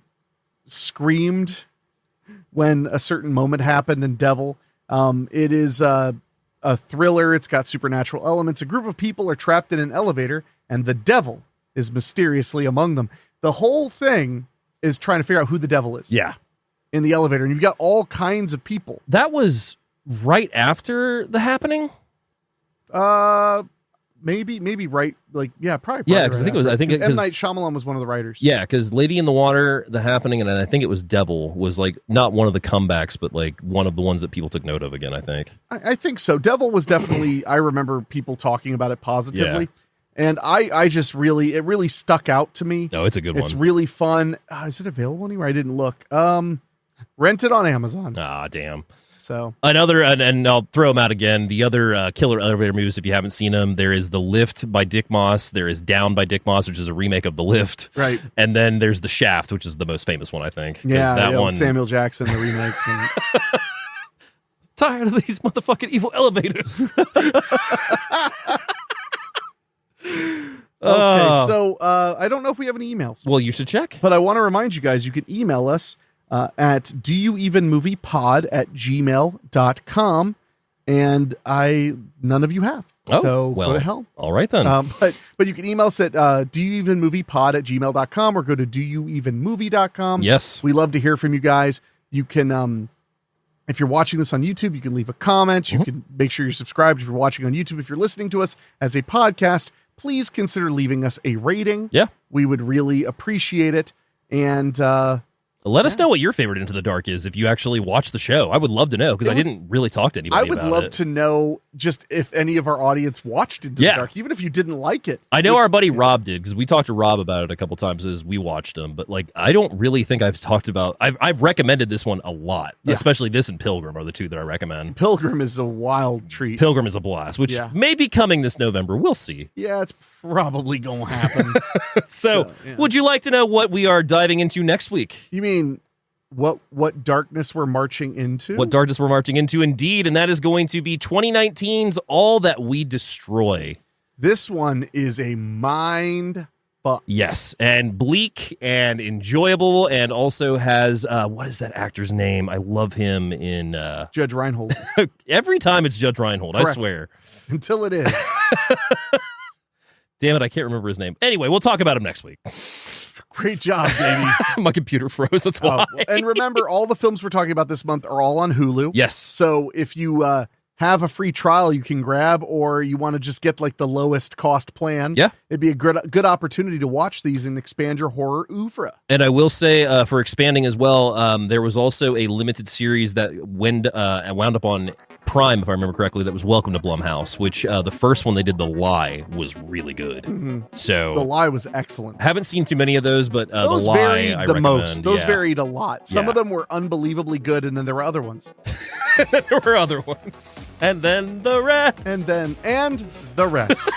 screamed when a certain moment happened in Devil. It is a thriller. It's got supernatural elements. A group of people are trapped in an elevator, and the devil is mysteriously among them. The whole thing is trying to figure out who the devil is. Yeah. In the elevator, and you've got all kinds of people. That was right after The Happening? Maybe right, like, yeah, probably. Yeah, because I think M. Night Shyamalan was one of the writers. Yeah, because Lady in the Water, The Happening, and I think it was Devil was like not one of the comebacks, but like one of the ones that people took note of again, I think. I think so. Devil was definitely, I remember people talking about it positively. Yeah. And I just really, it really stuck out to me. No, it's a good one. It's really fun. Is it available anywhere? I didn't look. Rent it on Amazon. Ah, damn. So another, and I'll throw them out again. The other killer elevator movies, if you haven't seen them, there is The Lift by Dick Moss. There is Down by Dick Moss, which is a remake of The Lift. Right. And then there's The Shaft, which is the most famous one, I think. Yeah, that one. Samuel Jackson, the remake. And... Tired of these motherfucking evil elevators. Okay, so I don't know if we have any emails. Well, you should check. But I want to remind you guys, you can email us at doyouevenmoviepod@gmail.com, and none of you have. Oh, so well, go to hell. All right, then. But you can email us at doyouevenmoviepod@gmail.com or go to doyouevenmovie.com. Yes. We love to hear from you guys. You can... if you're watching this on YouTube, you can leave a comment. You can make sure you're subscribed if you're watching on YouTube. If you're listening to us as a podcast, please consider leaving us a rating. Yeah. We would really appreciate it. And let us know what your favorite Into the Dark is if you actually watch the show. I would love to know because I didn't really talk to anybody about it. I would love to know just if any of our audience watched Into the Dark, even if you didn't like it. I know our buddy Rob did because we talked to Rob about it a couple times as we watched them. But like, I don't really think I've talked about. I've recommended this one a lot, especially this and Pilgrim are the 2 that I recommend. Pilgrim is a wild treat. Pilgrim is a blast, which may be coming this November. We'll see. Yeah, it's probably going to happen. So would you like to know what we are diving into next week? You mean what darkness we're marching into? What darkness we're marching into, indeed, and that is going to be 2019's All That We Destroy. This one is a mind fuck. Yes, and bleak and enjoyable, and also has what is that actor's name? I love him in Judge Reinhold. Every time it's Judge Reinhold, Correct. I swear. Until it is. Damn it, I can't remember his name. Anyway, we'll talk about him next week. Great job, baby. My computer froze, that's why. And remember, all the films we're talking about this month are all on Hulu. Yes. So if you have a free trial you can grab, or you want to just get like the lowest cost plan, it'd be a good opportunity to watch these and expand your horror oeuvre. And I will say, for expanding as well, there was also a limited series that wound up on Prime, if I remember correctly, that was Welcome to Blumhouse, which the first one they did, The Lie, was really good. So The Lie was excellent. Haven't seen too many of those, but those The Lie, varied I the recommend. most. Those varied a lot. Some of them were unbelievably good, and then there were other ones. There were other ones. And then the rest. And the rest.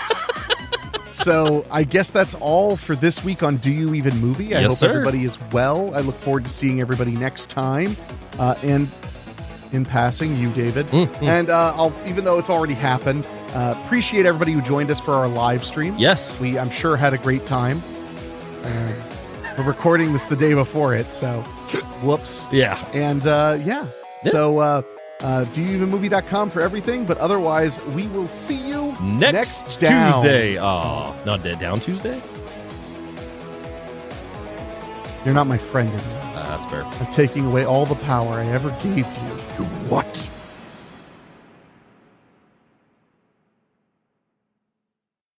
So I guess that's all for this week on Do You Even Movie? I hope everybody is well. I look forward to seeing everybody next time. And in passing, you, David. And I'll, even though it's already happened, appreciate everybody who joined us for our live stream. Yes. We, I'm sure, had a great time. We're recording this the day before it, so whoops. Yeah. And So doyouevenmovie.com for everything, but otherwise, we will see you Next down. Tuesday. Not Dead Down Tuesday? You're not my friend anymore. That's fair. I'm taking away all the power I ever gave you. What